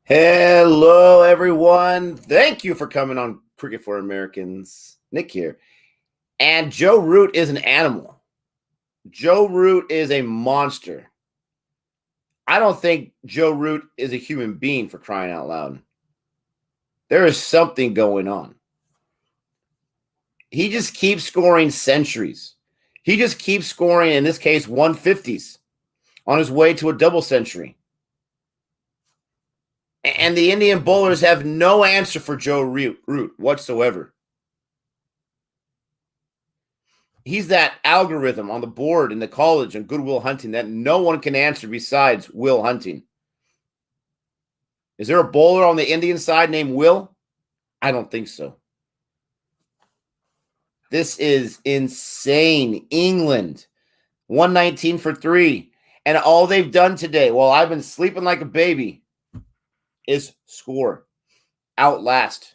Hello, everyone. Thank you for coming on Cricket for Americans. Nick here. And Joe Root is an animal. Joe Root is a monster. I don't think Joe Root is a human being, for crying out loud. There is something going on. He just keeps scoring centuries. He just keeps scoring, in this case, 150s on his way to a double century. And the Indian bowlers have no answer for Joe Root whatsoever. He's that algorithm on the board in the college and Good Will Hunting that no one can answer besides Will Hunting. Is there a bowler on the Indian side named Will? I don't think so. This is insane. England, 119 for 3. And all they've done today, while I've been sleeping like a baby, is score, outlast.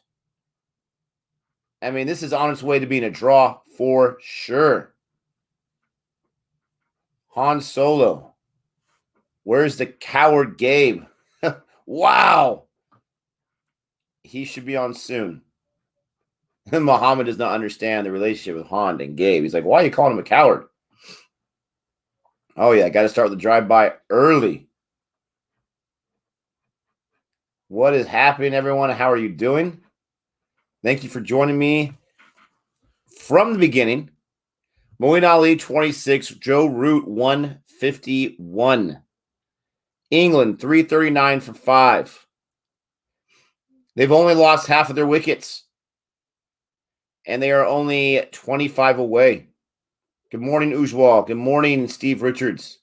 I mean, this is on its way to being a draw for sure. Han Solo. Where's the coward Gabe? Wow. He should be on soon. Muhammad does not understand the relationship with Han and Gabe. He's like, why are you calling him a coward? Oh, yeah, got to start with the drive-by early. What is happening, everyone? How are you doing? Thank you for joining me from the beginning. Moeen Ali, 26. Joe Root, 151. England, 339 for 5. They've only lost half of their wickets. And they are only 25 away. Good morning, Ujwal. Good morning, Steve Richards.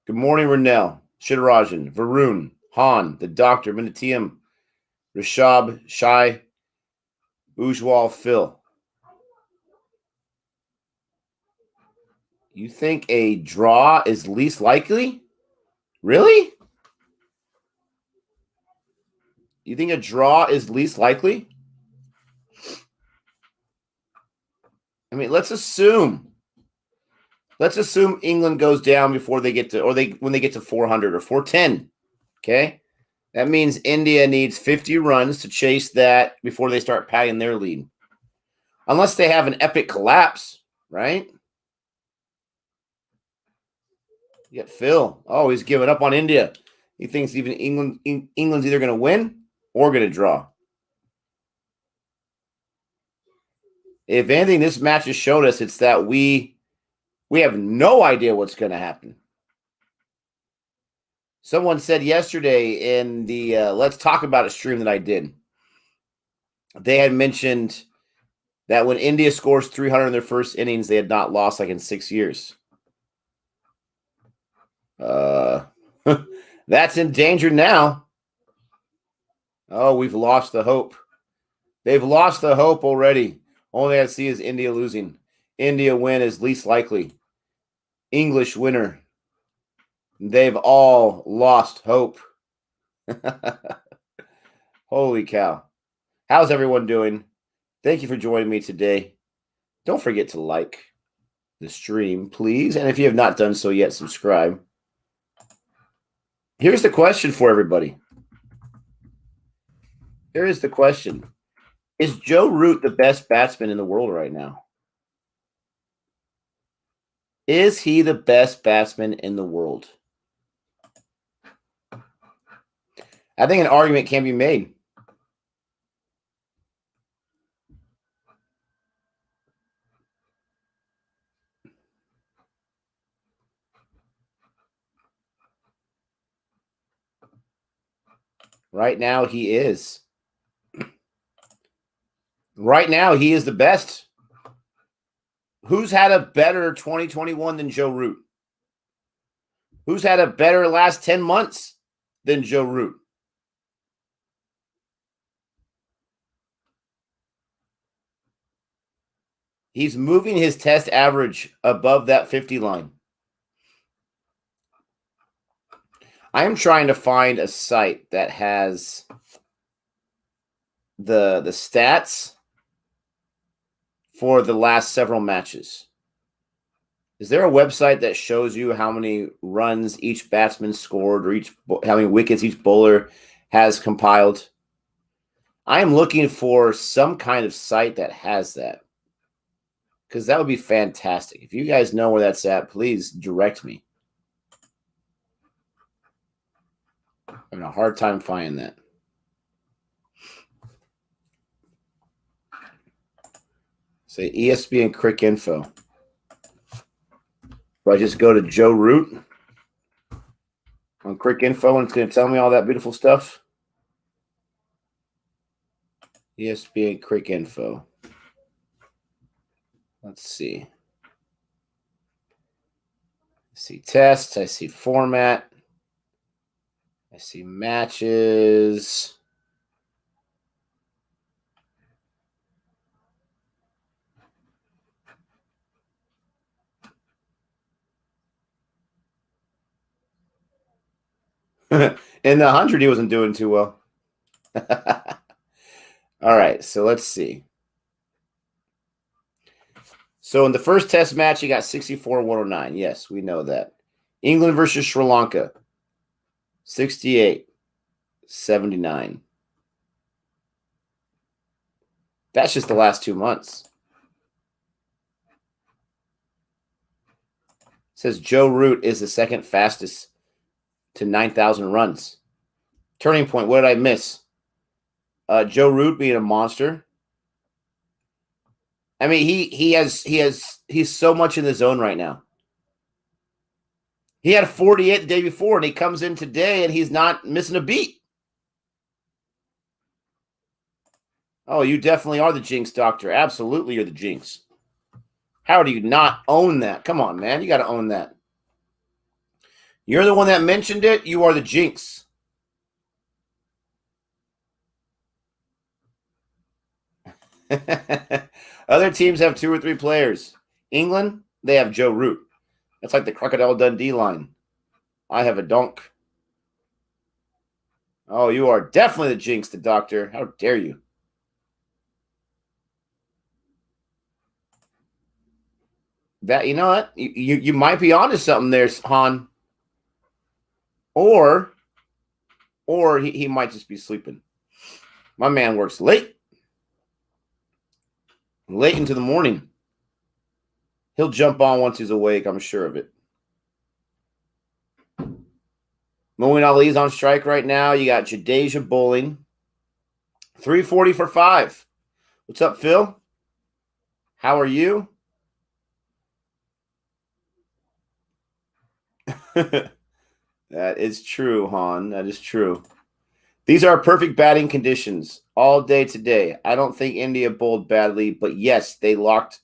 Good morning, Renell, Shidarajan, Varun, Han, the Doctor, Minatium, Rishab, Shai, Ujwal, Phil. You think a draw is least likely? Really? You think a draw is least likely? I mean, let's assume England goes down before they get to, or when they get to 400 or 410. Okay? That means India needs 50 runs to chase that before they start padding their lead. Unless they have an epic collapse, right? You get Phil. Oh, he's giving up on India. He thinks even England's either going to win or going to draw. If anything, this match has showed us it's that we have no idea what's going to happen. Someone said yesterday in the Let's Talk About It stream that I did, they had mentioned that when India scores 300 in their first innings, they had not lost like in 6 years. That's in danger now. Oh, we've lost the hope. They've lost the hope already. Only I see is India losing. India win is least likely. English winner. They've all lost hope. Holy cow. How's everyone doing? Thank you for joining me today. Don't forget to like the stream, please. And if you have not done so yet, subscribe. Here's the question for everybody. Here is the question. Is Joe Root the best batsman in the world right now? Is he the best batsman in the world? I think an argument can be made. Right now, he is. Right now, he is the best. Who's had a better 2021 than Joe Root? Who's had a better last 10 months than Joe Root? He's moving his test average above that 50 line. I am trying to find a site that has the stats for the last several matches. Is there a website that shows you how many runs each batsman scored or how many wickets each bowler has compiled? I am looking for some kind of site that has that, because that would be fantastic. If you guys know where that's at, please direct me. I'm having a hard time finding that. Say ESPN Crick Info. Do I just go to Joe Root on Crick Info and it's going to tell me all that beautiful stuff? ESPN Crick Info. Let's see. I see tests. I see format. I see matches. In the 100, he wasn't doing too well. All right, so let's see. So in the first test match, he got 64-109. Yes, we know that. England versus Sri Lanka, 68-79. That's just the last 2 months. It says Joe Root is the second fastest to 9,000 runs. Turning point, what did I miss? Joe Root being a monster. I mean, he's so much in the zone right now. He had 48 the day before, and he comes in today, and he's not missing a beat. Oh, you definitely are the jinx, Doctor. Absolutely, you're the jinx. How do you not own that? Come on, man. You got to own that. You're the one that mentioned it. You are the jinx. Other teams have 2 or 3 players. England, they have Joe Root. That's like the Crocodile Dundee line. I have a donk. Oh, you are definitely the jinx, the Doctor. How dare you? That, you know what? You might be onto something there, Han. Or he might just be sleeping. My man works late into the morning. He'll jump on once he's awake, I'm sure of it. Moeen Ali's on strike right now. You got Jadeja bowling. 340 for 5. What's up, Phil? How are you? That is true, Han. That is true. These are perfect batting conditions all day today. I don't think India bowled badly, but yes, they lacked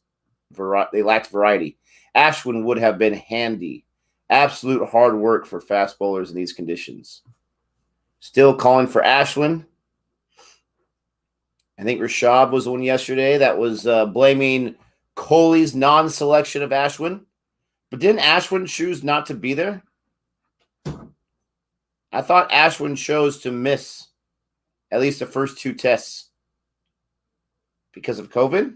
variety. Ashwin would have been handy. Absolute hard work for fast bowlers in these conditions. Still calling for Ashwin. I think Rashad was the one yesterday that was blaming Kohli's non-selection of Ashwin. But didn't Ashwin choose not to be there? I thought Ashwin chose to miss at least the first 2 tests because of COVID.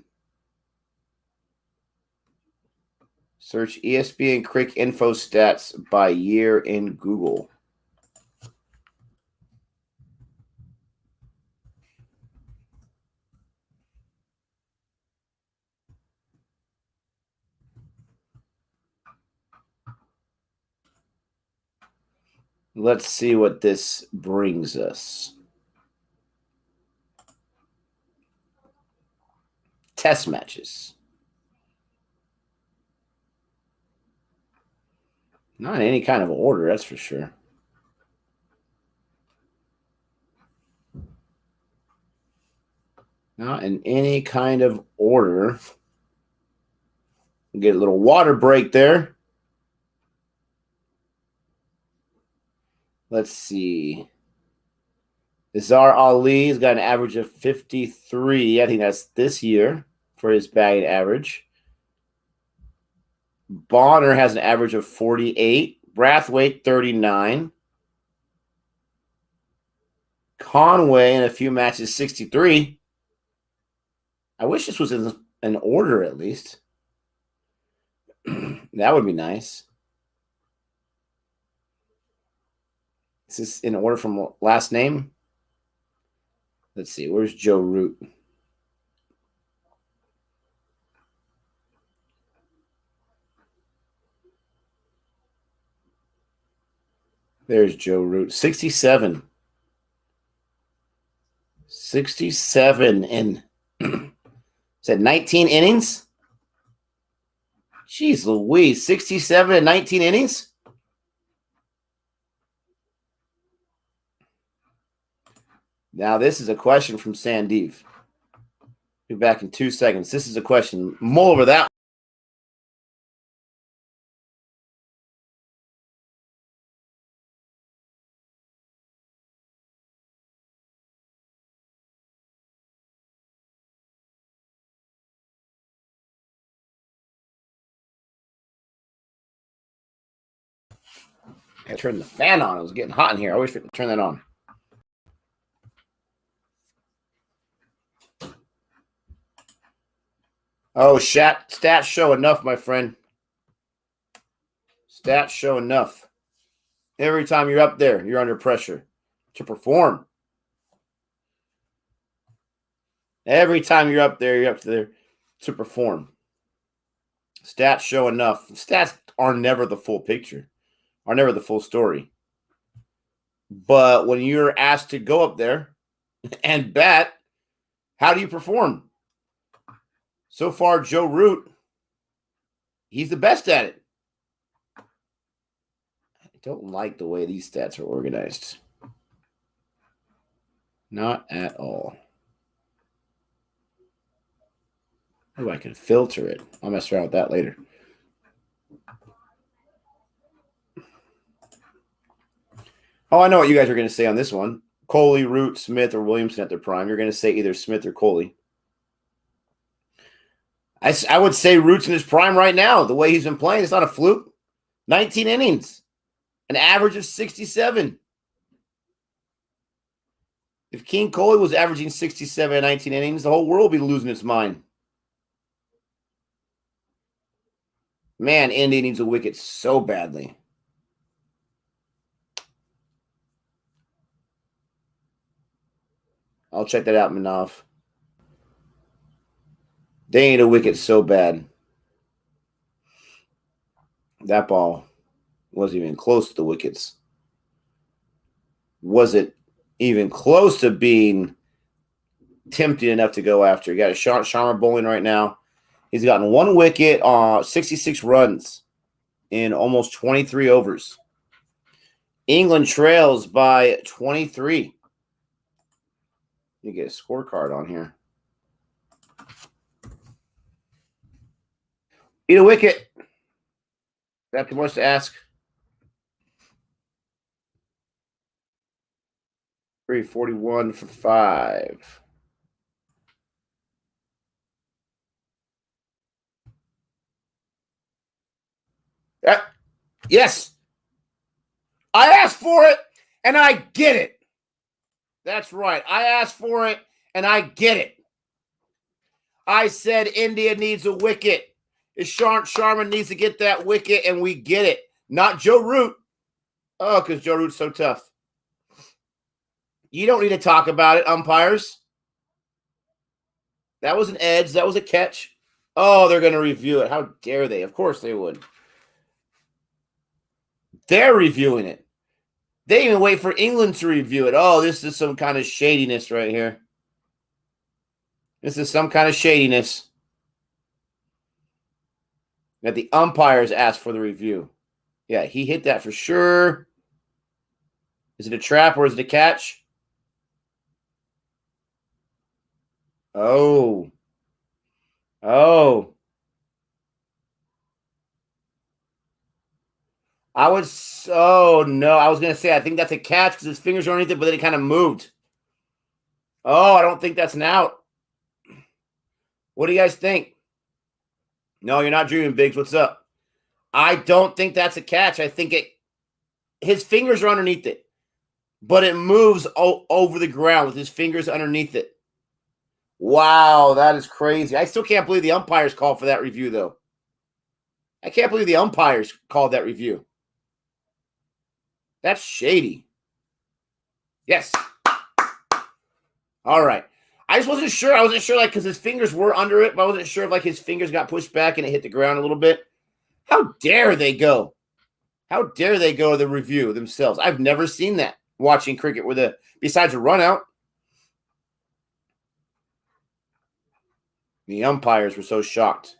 Search ESPN Crick Info stats by year in Google. Let's see what this brings us. Test matches. Not in any kind of order, that's for sure. Not in any kind of order. We'll get a little water break there. Let's see. Azhar Ali's got an average of 53. I think that's this year for his batting average. Bonner has an average of 48. Brathwaite, 39. Conway in a few matches, 63. I wish this was in order at least. That would be nice. Is this in order from last name? Let's see. Where's Joe Root? There's Joe Root. 67. 67 in said 19 innings? Jeez Louise. 67 and 19 innings? Now, this is a question from Sandeep. Be back in 2 seconds. This is a question. Mull over that. I turned the fan on. It was getting hot in here. I always forget to turn that on. Oh, stats show enough, my friend. Stats show enough. Every time you're up there, you're under pressure to perform. Every time you're up there to perform. Stats show enough. Stats are never the full picture, are never the full story. But when you're asked to go up there and bat, how do you perform? So far, Joe Root, he's the best at it. I don't like the way these stats are organized. Not at all. Oh, I can filter it. I'll mess around with that later. Oh, I know what you guys are going to say on this one. Coley, Root, Smith, or Williamson at their prime. You're going to say either Smith or Coley. I would say Root's in his prime right now. The way he's been playing, it's not a fluke. 19 innings. An average of 67. If King Coley was averaging 67 and 19 innings, the whole world would be losing its mind. Man, Indy needs a wicket so badly. I'll check that out, Manav. They need a wicket so bad. That ball wasn't even close to the wickets. Was it even close to being tempting enough to go after? You got a Sharma bowling right now. He's gotten one wicket, 66 runs in almost 23 overs. England trails by 23. You get a scorecard on here. Eat a wicket. That too much to ask. 341 for 5. Yes. I asked for it, and I get it. That's right. I asked for it, and I get it. I said India needs a wicket. Sharma needs to get that wicket, and we get it. Not Joe Root. Oh, because Joe Root's so tough. You don't need to talk about it, umpires. That was an edge. That was a catch. Oh, they're going to review it. How dare they? Of course they would. They're reviewing it. They even wait for England to review it. Oh, this is some kind of shadiness right here. This is some kind of shadiness. That the umpires asked for the review. Yeah, he hit that for sure. Is it a trap or is it a catch? Oh. Oh. I no, I was going to say, I think that's a catch because his fingers are underneath it, but then it kind of moved. Oh, I don't think that's an out. What do you guys think? No, you're not dreaming, Biggs. What's up? I don't think that's a catch. I think his fingers are underneath it, but it moves over the ground with his fingers underneath it. Wow, that is crazy. I still can't believe the umpires called for that review, though. I can't believe the umpires called that review. That's shady. Yes. All right. I just wasn't sure. I wasn't sure, like, because his fingers were under it, but I wasn't sure if, like, his fingers got pushed back and it hit the ground a little bit. How dare they go? How dare they go to the review themselves? I've never seen that watching cricket with besides a run out. The umpires were so shocked.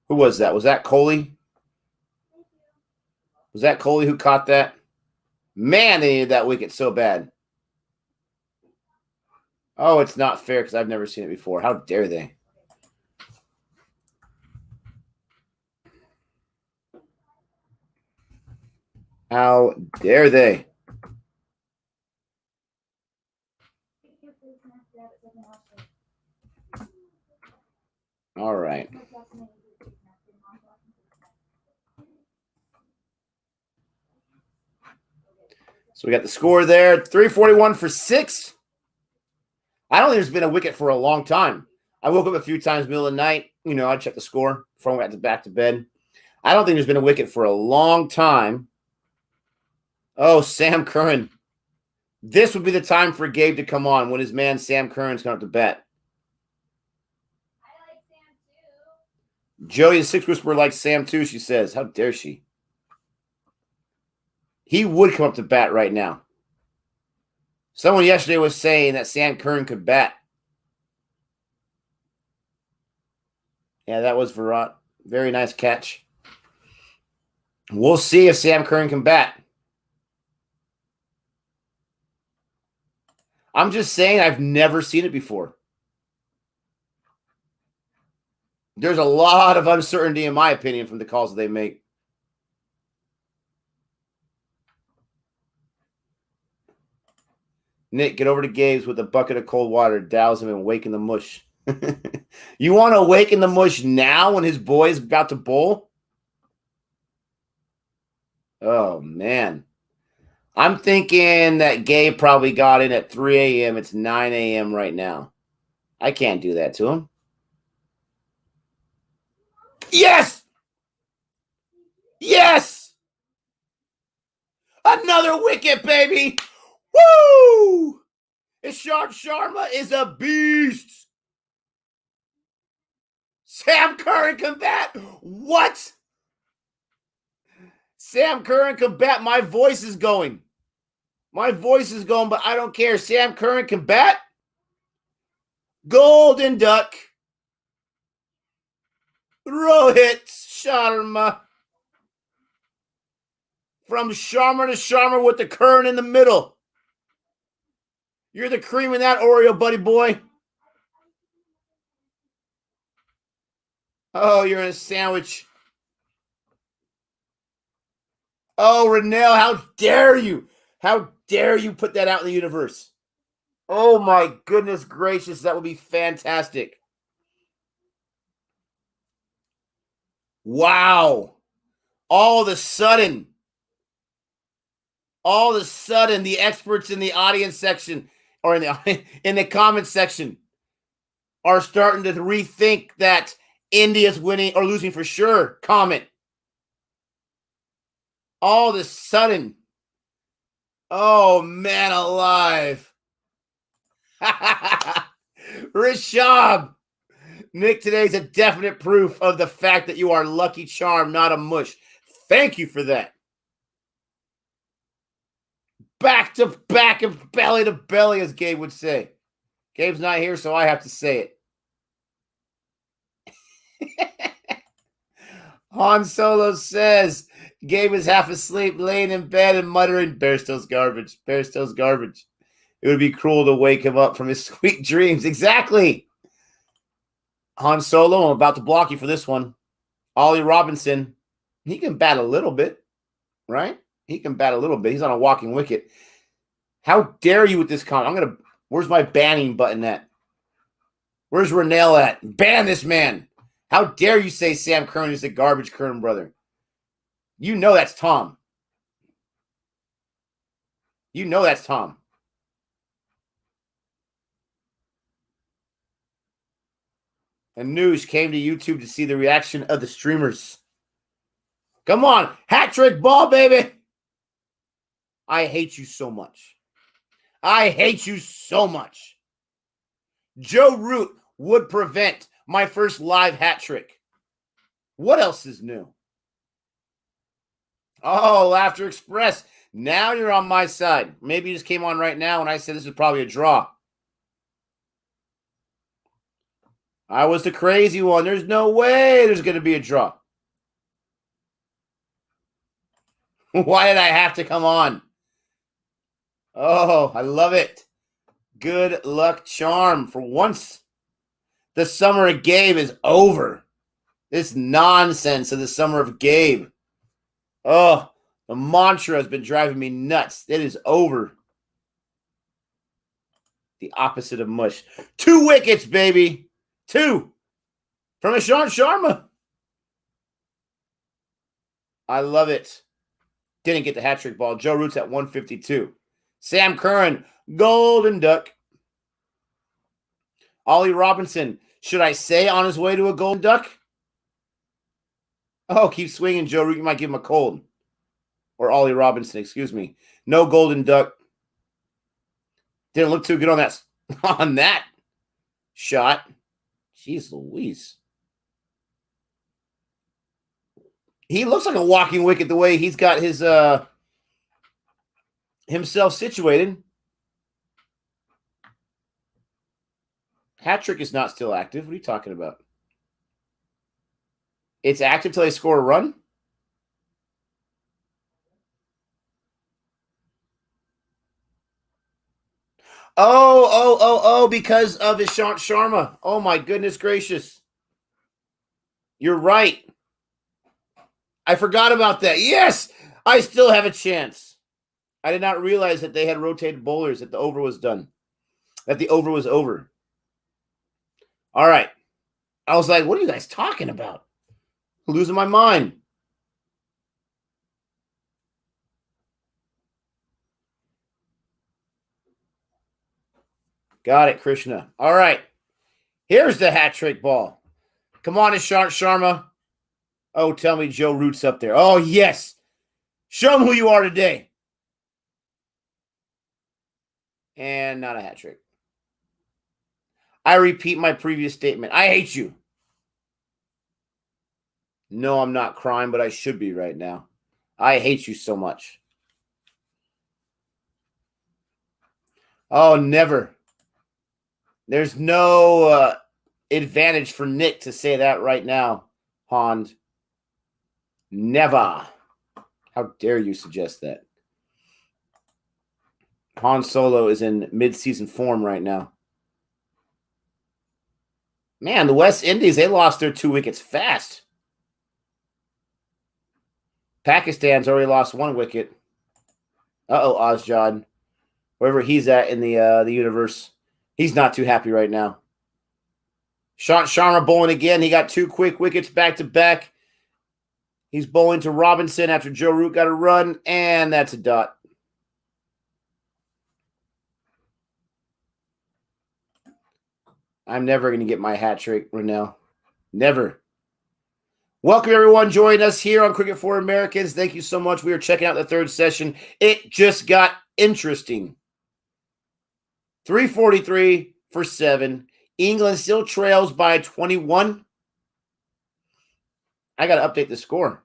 Who was that? Was that Coley? Was that Coley who caught that? Man, they needed that wicket so bad. Oh, it's not fair because I've never seen it before. How dare they? How dare they? All right. So we got the score there. 341 for 6. I don't think there's been a wicket for a long time. I woke up a few times middle of the night. You know, I checked the score before I went back to bed. I don't think there's been a wicket for a long time. Oh, Sam Curran. This would be the time for Gabe to come on when his man Sam Curran's going to bat. I like Sam too. Joey the Six Whisperer likes Sam too, she says. How dare she? He would come up to bat right now. Someone yesterday was saying that Sam Curran could bat. Yeah, that was Virat. Very nice catch. We'll see if Sam Curran can bat. I'm just saying I've never seen it before. There's a lot of uncertainty, in my opinion, from the calls that they make. Nick, get over to Gabe's with a bucket of cold water, douse him, and wake in the mush. You want to awaken the mush now when his boy's about to bowl? Oh, man. I'm thinking that Gabe probably got in at 3 a.m. It's 9 a.m. right now. I can't do that to him. Yes! Yes! Another wicket, baby! Woo! Ishant Sharma is a beast. Sam Curran can bat. What? Sam Curran can bat. My voice is going. My voice is going, but I don't care. Sam Curran can bat. Golden Duck. Rohit Sharma. From Sharma to Sharma with the Curran in the middle. You're the cream in that Oreo, buddy boy. Oh, you're in a sandwich. Oh, Renell, how dare you? How dare you put that out in the universe? Oh, my goodness gracious. That would be fantastic. Wow. All of a sudden, the experts in the audience section or in the comment section are starting to rethink that India's winning or losing for sure comment. All of a sudden, oh, man alive. Rishab. Nick, today's a definite proof of the fact that you are Lucky Charm, not a mush. Thank you for that. Back to back and belly to belly, as Gabe would say. Gabe's not here, so I have to say it. Han Solo says Gabe is half asleep, laying in bed and muttering, Bearstow's garbage, Bearstow's garbage. It would be cruel to wake him up from his sweet dreams. Exactly. Han Solo, I'm about to block you for this one. Ollie Robinson, he can bat a little bit, right? He can bat a little bit. He's on a walking wicket. How dare you with this comment? Where's my banning button at? Where's Renell at? Ban this man. How dare you say Sam Curran is the garbage Curran brother? You know that's Tom. You know that's Tom. Anoush came to YouTube to see the reaction of the streamers. Come on, hat trick ball, baby. I hate you so much. I hate you so much. Joe Root would prevent my first live hat trick. What else is new? Oh, Laughter Express. Now you're on my side. Maybe you just came on right now and I said this is probably a draw. I was the crazy one. There's no way there's going to be a draw. Why did I have to come on? Oh, I love it. Good luck charm. For once, the summer of Gabe is over. This nonsense of the summer of Gabe. Oh, the mantra has been driving me nuts. It is over. The opposite of mush. 2 wickets, baby. 2 from Ishant Sharma. I love it. Didn't get the hat trick ball. Joe Root's at 152. Sam Curran, golden duck. Ollie Robinson, should I say on his way to a golden duck? Oh, keep swinging, Joe Root. You might give him a cold. Or Ollie Robinson, excuse me. No golden duck. Didn't look too good on that shot. Jeez Louise. He looks like a walking wicket the way he's got his himself situated. Hat trick is not still active. What are you talking about? It's active till they score a run? Oh, because of Ishant Sharma. Oh, my goodness gracious. You're right. I forgot about that. Yes, I still have a chance. I did not realize that they had rotated bowlers, that the over was done, that the over was over. All right. I was like, what are you guys talking about? I'm losing my mind. Got it, Krishna. All right. Here's the hat trick ball. Come on, Ishant Sharma. Oh, tell me Joe Root's up there. Oh, yes. Show them who you are today. And not a hat trick. I repeat my previous statement. I hate you. No, I'm not crying, but I should be right now. I hate you so much. Oh, never. There's no advantage for Nick to say that right now, Hond. Never. How dare you suggest that? Han Solo is in mid-season form right now. Man, the West Indies, they lost their 2 wickets fast. Pakistan's already lost 1 wicket. Uh-oh, Ozjad. Wherever he's at in the universe, he's not too happy right now. Ishant Sharma bowling again. He got 2 quick wickets back-to-back. He's bowling to Robinson after Joe Root got a run, and that's a dot. I'm never going to get my hat trick, Renell. Never. Welcome, everyone, joining us here on Cricket for Americans. Thank you so much. We are checking out the 3rd session. It just got interesting. 343 for 7. England still trails by 21. I got to update the score.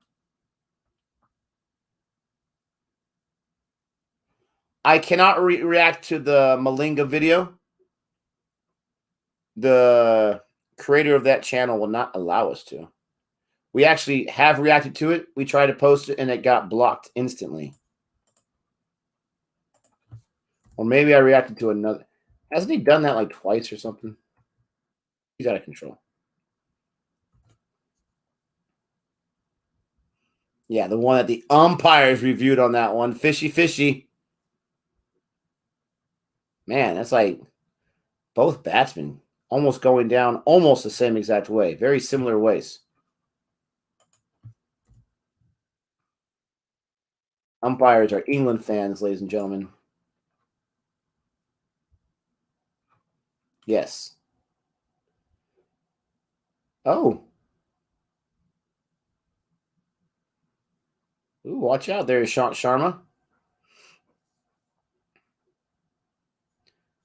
I cannot react to the Malinga video. The creator of that channel will not allow us to. We actually have reacted to it. We tried to post it, and it got blocked instantly. Or maybe I reacted to another. Hasn't he done that like twice or something? He's out of control. Yeah, the one that the umpires reviewed on that one. Fishy. Man, that's like both batsmen almost going down almost the same exact way. Very similar ways. Umpires are England fans, ladies and gentlemen. Yes. Oh. Ooh, watch out there, Sharma.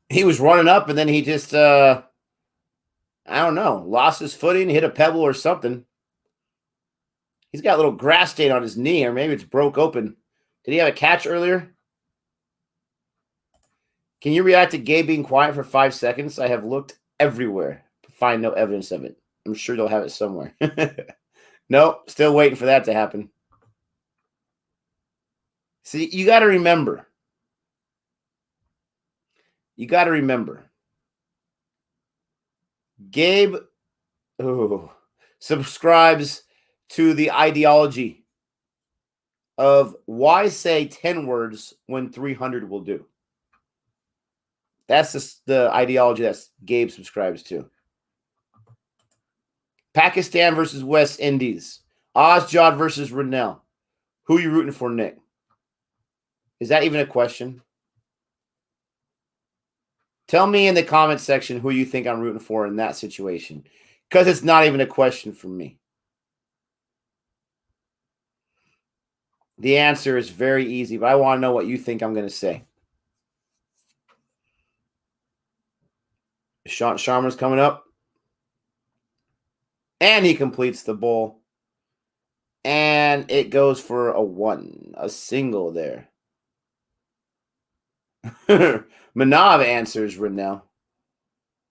He was running up and then he just I don't know, lost his footing, hit a pebble or something. He's got a little grass stain on his knee, or maybe it's broke open. Did he have a catch earlier? Can you react to Gabe being quiet for 5 seconds? I have looked everywhere to find no evidence of it. I'm sure they'll have it somewhere. Nope, still waiting for that to happen. See, you got to remember. Gabe subscribes to the ideology of why say 10 words when 300 will do. That's the ideology that Gabe subscribes to. Pakistan versus West Indies. Ozjod versus Rennell. Who are you rooting for, Nick? Is that even a question? Tell me in the comment section who you think I'm rooting for in that situation, because it's not even a question for me. The answer is very easy, but I want to know what you think I'm going to say. Sean Sharma's coming up. And he completes the bowl. And it goes for a 1, a single there. Manav answers Rennell.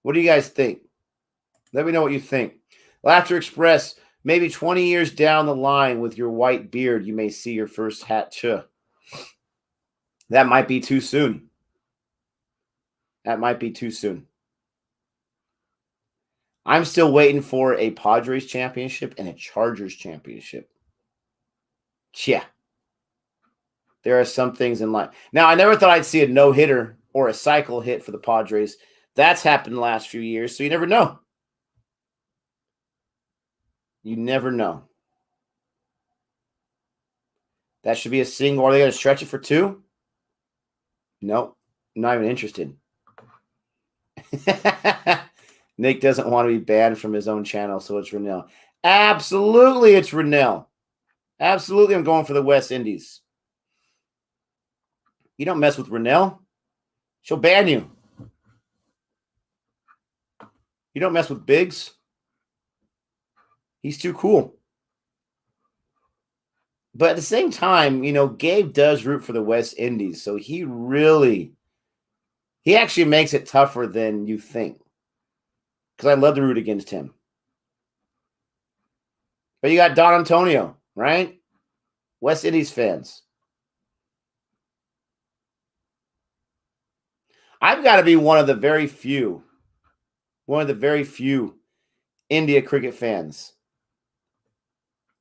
What do you guys think? Let me know what you think. Laughter Express, maybe 20 years down the line with your white beard, you may see your first hat. That might be too soon. I'm still waiting for a Padres championship and a Chargers championship. Yeah. There are some things in life. Now, I never thought I'd see a no-hitter or a cycle hit for the Padres. That's happened the last few years, so you never know. You never know. That should be a single. Are they going to stretch it for 2? Nope. Not even interested. Nick doesn't want to be banned from his own channel, so it's Rennell. Absolutely, it's Rennell. Absolutely, I'm going for the West Indies. You don't mess with Rennell. She'll ban you. You don't mess with Biggs. He's too cool. But at the same time, Gabe does root for the West Indies, so he actually makes it tougher than you think. Because I love to root against him. But you got Don Antonio, right? West Indies fans. I've got to be one of the very few India cricket fans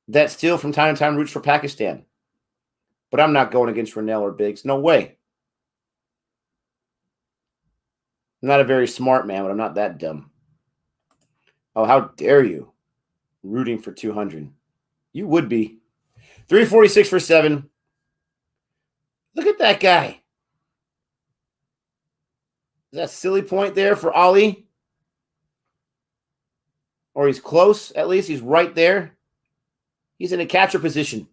that still from time to time roots for Pakistan. But I'm not going against Rennell or Biggs. No way. I'm not a very smart man, but I'm not that dumb. Oh, how dare you? Rooting for 200. You would be. 346 for 7. Look at that guy. Is that silly point there for Ali? Or he's close, at least. He's right there. He's in a catcher position.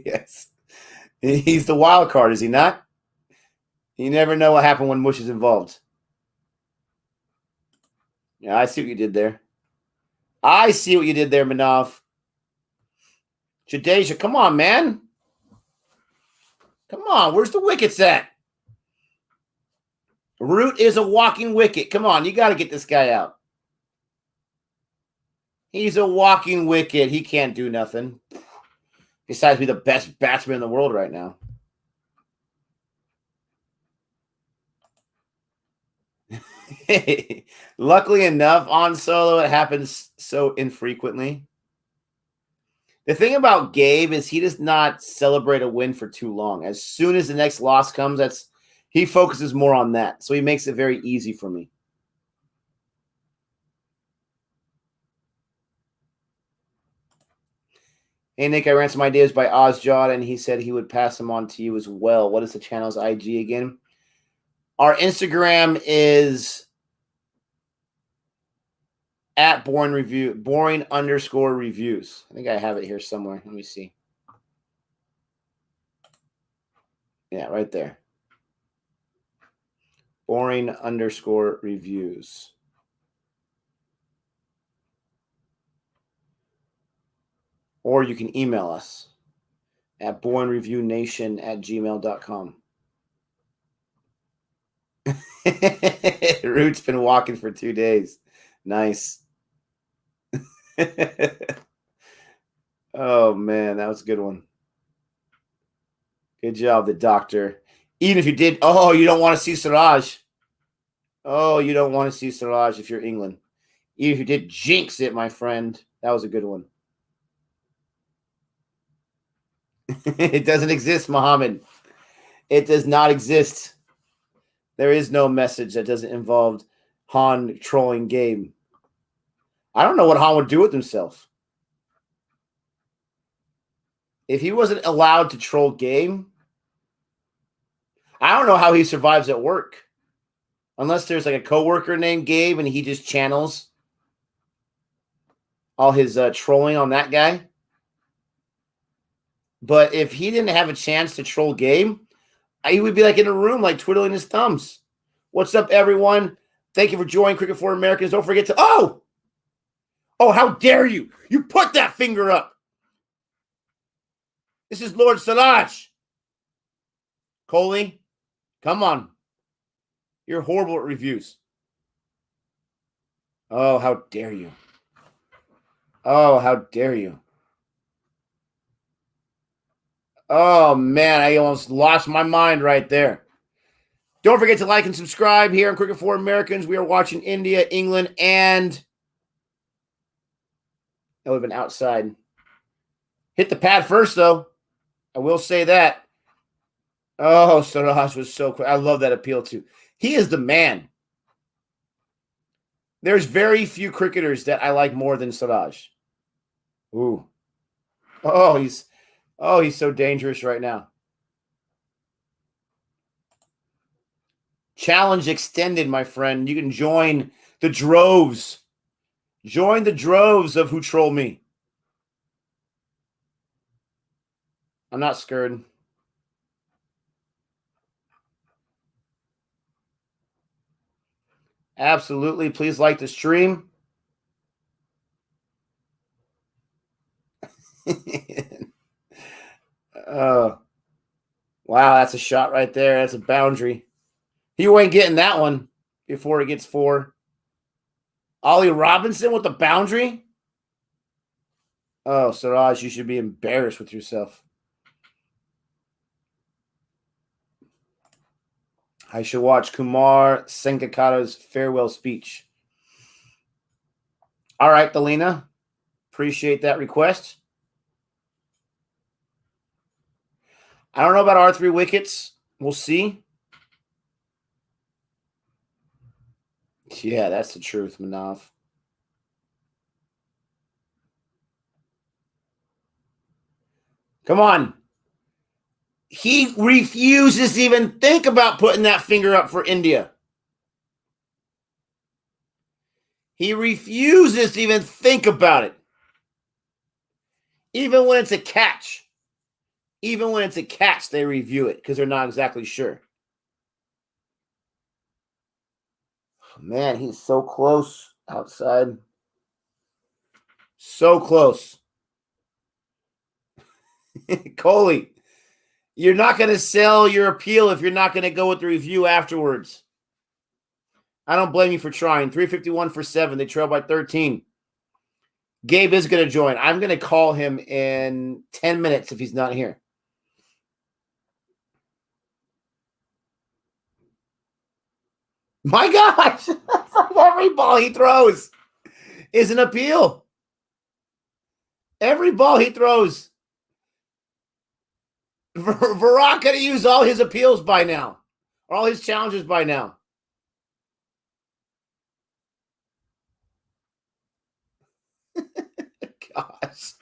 Yes. He's the wild card, is he not? You never know what happened when Mush is involved. Yeah, I see what you did there. Manav. Jadeja, come on, man. Come on, where's the wickets at? Root is a walking wicket. Come on, you got to get this guy out. He's a walking wicket. He can't do nothing. Besides be the best batsman in the world right now. Luckily enough, on solo, it happens so infrequently. The thing about Gabe is he does not celebrate a win for too long. As soon as the next loss comes, he focuses more on that. So he makes it very easy for me. Hey, Nick, I ran some ideas by Ozjod, and he said he would pass them on to you as well. What is the channel's IG again? Our Instagram is at boring_reviews. I think I have it here somewhere. Let me see. Yeah, right there. boring_reviews. Or you can email us at boringreviewNation@gmail.com. Root's been walking for 2 days. Nice. Oh, man, that was a good one. Good job, the doctor. Even if you did, you don't want to see Siraj. Oh, you don't want to see Siraj if you're England. Even if you did jinx it, my friend. That was a good one. It doesn't exist, Muhammad. It does not exist. There is no message that doesn't involve Han trolling Gabe. I don't know what Han would do with himself. If he wasn't allowed to troll Gabe, I don't know how he survives at work. Unless there's like a coworker named Gabe and he just channels all his trolling on that guy. But if he didn't have a chance to troll Gabe, he would be like in a room, like twiddling his thumbs. What's up, everyone? Thank you for joining Cricket for Americans. Don't forget to... Oh, how dare you? You put that finger up. This is Lord Siraj. Coley, come on. You're horrible at reviews. Oh, how dare you. Oh, how dare you. Oh, man, I almost lost my mind right there. Don't forget to like and subscribe here on Cricket for Americans. We are watching India, England, and... That would have been outside. Hit the pad first, though. I will say that. Oh, Siraj was so quick. I love that appeal, too. He is the man. There's very few cricketers that I like more than Siraj. Ooh. Oh, he's so dangerous right now. Challenge extended, my friend. You can join the droves. Join the droves of who troll me. I'm not scared. Absolutely. Please like the stream. Wow, that's a shot right there. That's a boundary. He ain't getting that one before it gets 4. Ollie Robinson with the boundary? Oh, Siraj, you should be embarrassed with yourself. I should watch Kumar Sangakkara's farewell speech. All right, Delina. Appreciate that request. I don't know about our 3 wickets. We'll see. Yeah, that's the truth, Manav. Come on. He refuses to even think about putting that finger up for India. He refuses to even think about it. Even when it's a catch. Even when it's a catch, they review it because they're not exactly sure. Man, he's so close outside. So close. Coley, you're not going to sell your appeal if you're not going to go with the review afterwards. I don't blame you for trying. 351 for 7. They trail by 13. Gabe is going to join. I'm going to call him in 10 minutes if he's not here. My gosh. It's like every ball he throws is an appeal. Every ball he throws. Virat could have used all his appeals by now. Or all his challenges by now. Gosh.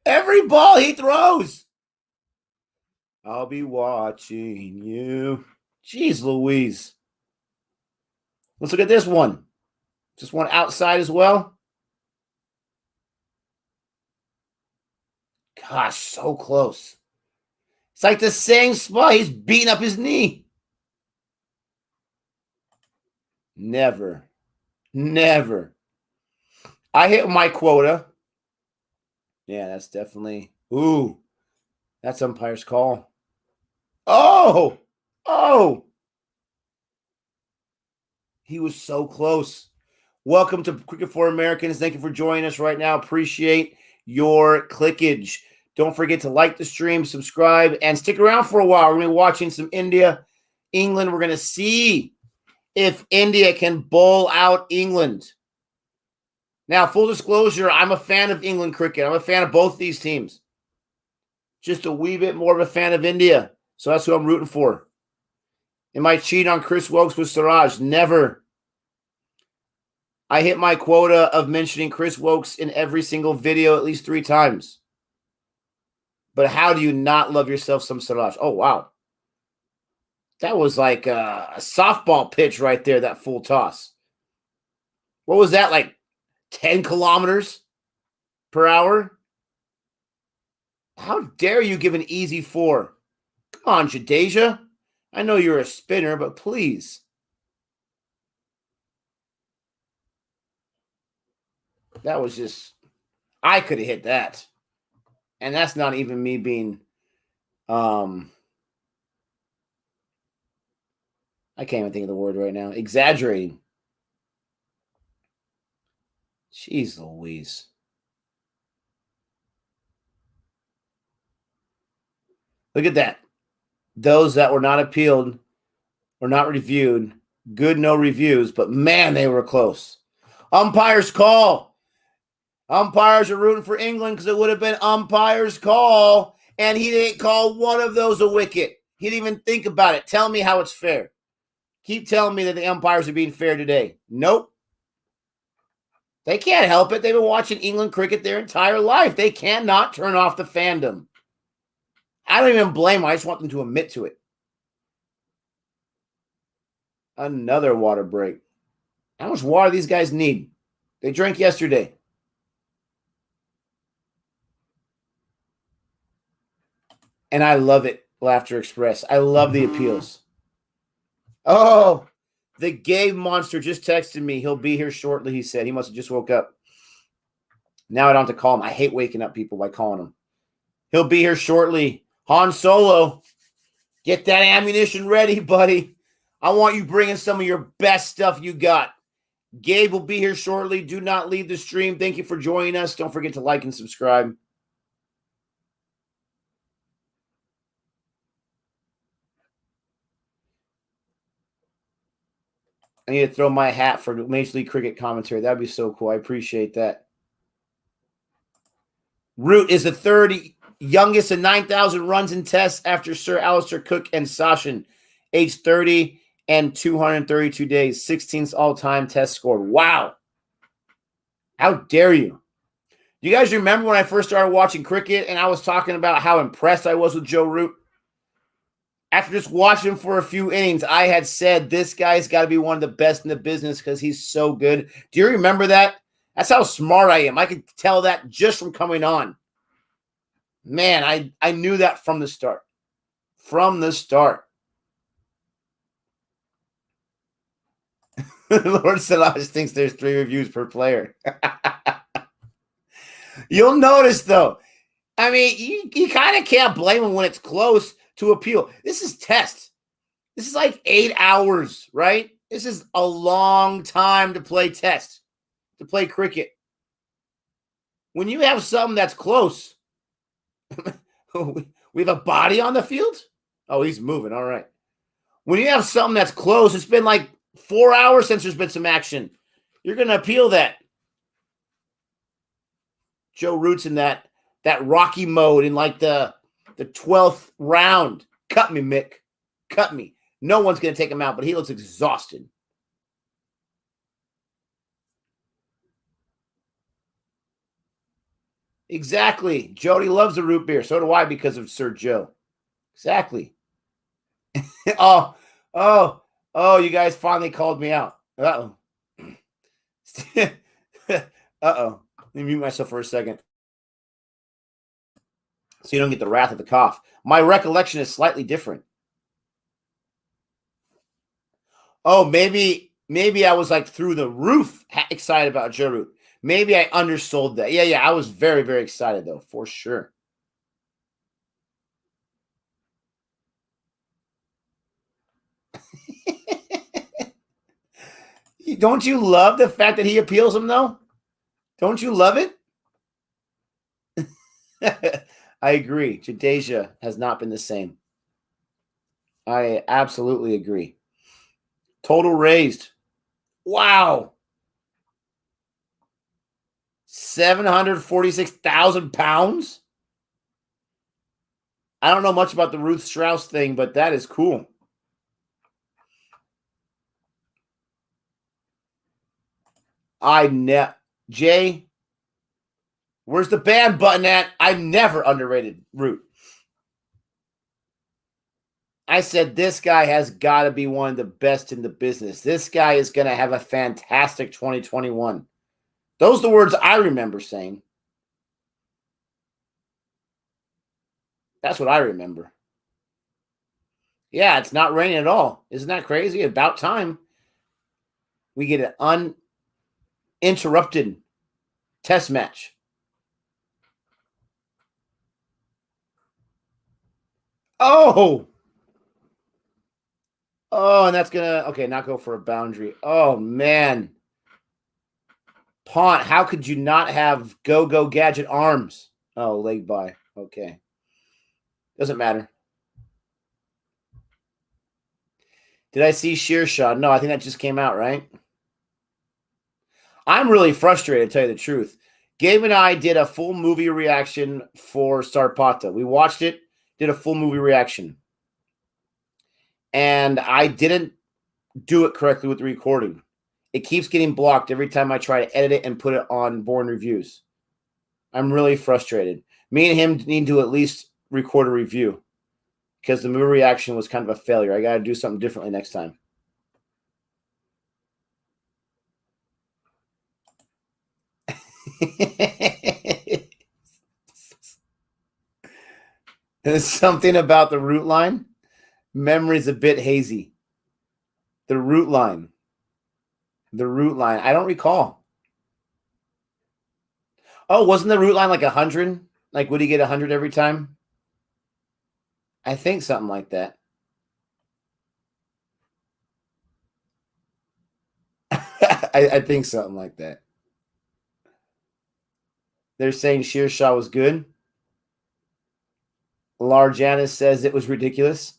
Every ball he throws. I'll be watching you. Jeez Louise. Let's look at this one. Just one outside as well. Gosh, so close. It's like the same spot. He's beating up his knee. Never. Never. I hit my quota. Yeah, that's definitely. Ooh, that's umpire's call. Oh, oh. He was so close. Welcome to Cricket for Americans. Thank you for joining us right now. Appreciate your clickage. Don't forget to like the stream, subscribe, and stick around for a while. We're going to be watching some India, England. We're going to see if India can bowl out England. Now, full disclosure, I'm a fan of England cricket. I'm a fan of both these teams. Just a wee bit more of a fan of India. So that's who I'm rooting for. Am I cheating on Chris Wokes with Siraj? Never. I hit my quota of mentioning Chris Wokes in every single video at least 3 times. But how do you not love yourself some Siraj? Oh, wow. That was like a softball pitch right there, that full toss. What was that, like 10 kilometers per hour? How dare you give an easy 4? Come on, Jadeja. I know you're a spinner, but please. That was just, I could have hit that. And that's not even me being, I can't even think of the word right now. Exaggerating. Jeez Louise. Look at that. Those that were not appealed or not reviewed, good no reviews, but man, they were close. Umpire's call. Umpires are rooting for England because it would have been umpire's call, and he didn't call one of those a wicket. He didn't even think about it. Tell me how it's fair. Keep telling me that the umpires are being fair today. Nope. They can't help it. They've been watching England cricket their entire life. They cannot turn off the fandom. I don't even blame them. I just want them to admit to it. Another water break. How much water these guys need? They drank yesterday. And I love it, Laughter Express. I love the appeals. Oh, the Gabe monster just texted me. He'll be here shortly, he said. He must have just woke up. Now I don't have to call him. I hate waking up people by calling him. He'll be here shortly. Han Solo, get that ammunition ready, buddy. I want you bringing some of your best stuff you got. Gabe will be here shortly. Do not leave the stream. Thank you for joining us. Don't forget to like and subscribe. I need to throw my hat for Major League Cricket commentary. That'd be so cool. I appreciate that. Root is the third youngest in 9,000 runs in tests after Sir Alistair Cook and Sachin, age 30 and 232 days, 16th all-time test score. Wow. How dare you? Do you guys remember when I first started watching cricket and I was talking about how impressed I was with Joe Root? After just watching him for a few innings, I had said this guy's got to be one of the best in the business because he's so good. Do you remember that? That's how smart I am. I could tell that just from coming on. Man, I knew that from the start. From the start. Lord Siraj thinks there's 3 reviews per player. You'll notice, though, I mean, you kind of can't blame him when it's close to appeal. This is test. This is like 8 hours, right? This is a long time to play test, to play cricket. When you have something that's close, we have a body on the field? Oh, he's moving. All right. When you have something that's close, it's been like 4 hours since there's been some action. You're going to appeal that. Joe Root's in that Rocky mode in like the 12th round. Cut me, Mick. Cut me. No one's going to take him out, but he looks exhausted. Exactly. Jody loves the root beer. So do I because of Sir Joe. Exactly. oh, oh, oh, you guys finally called me out. Uh-oh. Uh-oh. Let me mute myself for a second. So you don't get the wrath of the cough. My recollection is slightly different. Oh, maybe I was like through the roof excited about Joe Root. Maybe I undersold that. Yeah, I was very, very excited though, for sure. Don't you love the fact that he appeals him though? Don't you love it? I agree. Jadeja has not been the same. I absolutely agree. Total raised. Wow. 746,000 pounds. I don't know much about the Ruth Strauss thing, but that is cool. Jay, where's the ban button at? I never underrated Root. I said this guy has got to be one of the best in the business. This guy is going to have a fantastic 2021. Those are the words I remember saying. That's what I remember. Yeah, it's not raining at all. Isn't that crazy? About time we get an uninterrupted test match. Oh, and that's going to, not go for a boundary. Oh, man. Pont, how could you not have go gadget arms? Oh, leg by. Okay. Doesn't matter. Did I see Sheer Shot? No, I think that just came out, right? I'm really frustrated, to tell you the truth. Gabe and I did a full movie reaction for Sarpata. We watched it, did a full movie reaction. And I didn't do it correctly with the recording. It keeps getting blocked every time I try to edit it and put it on Born Reviews. I'm really frustrated. Me and him need to at least record a review because the movie reaction was kind of a failure. I got to do something differently next time. There's something about the root line. Memory's a bit hazy. The root line. I don't recall. Oh, wasn't the root line like 100? Like, would he get 100 every time? I think something like that. I think something like that. They're saying Sheer Shot was good. Larjanis says it was ridiculous.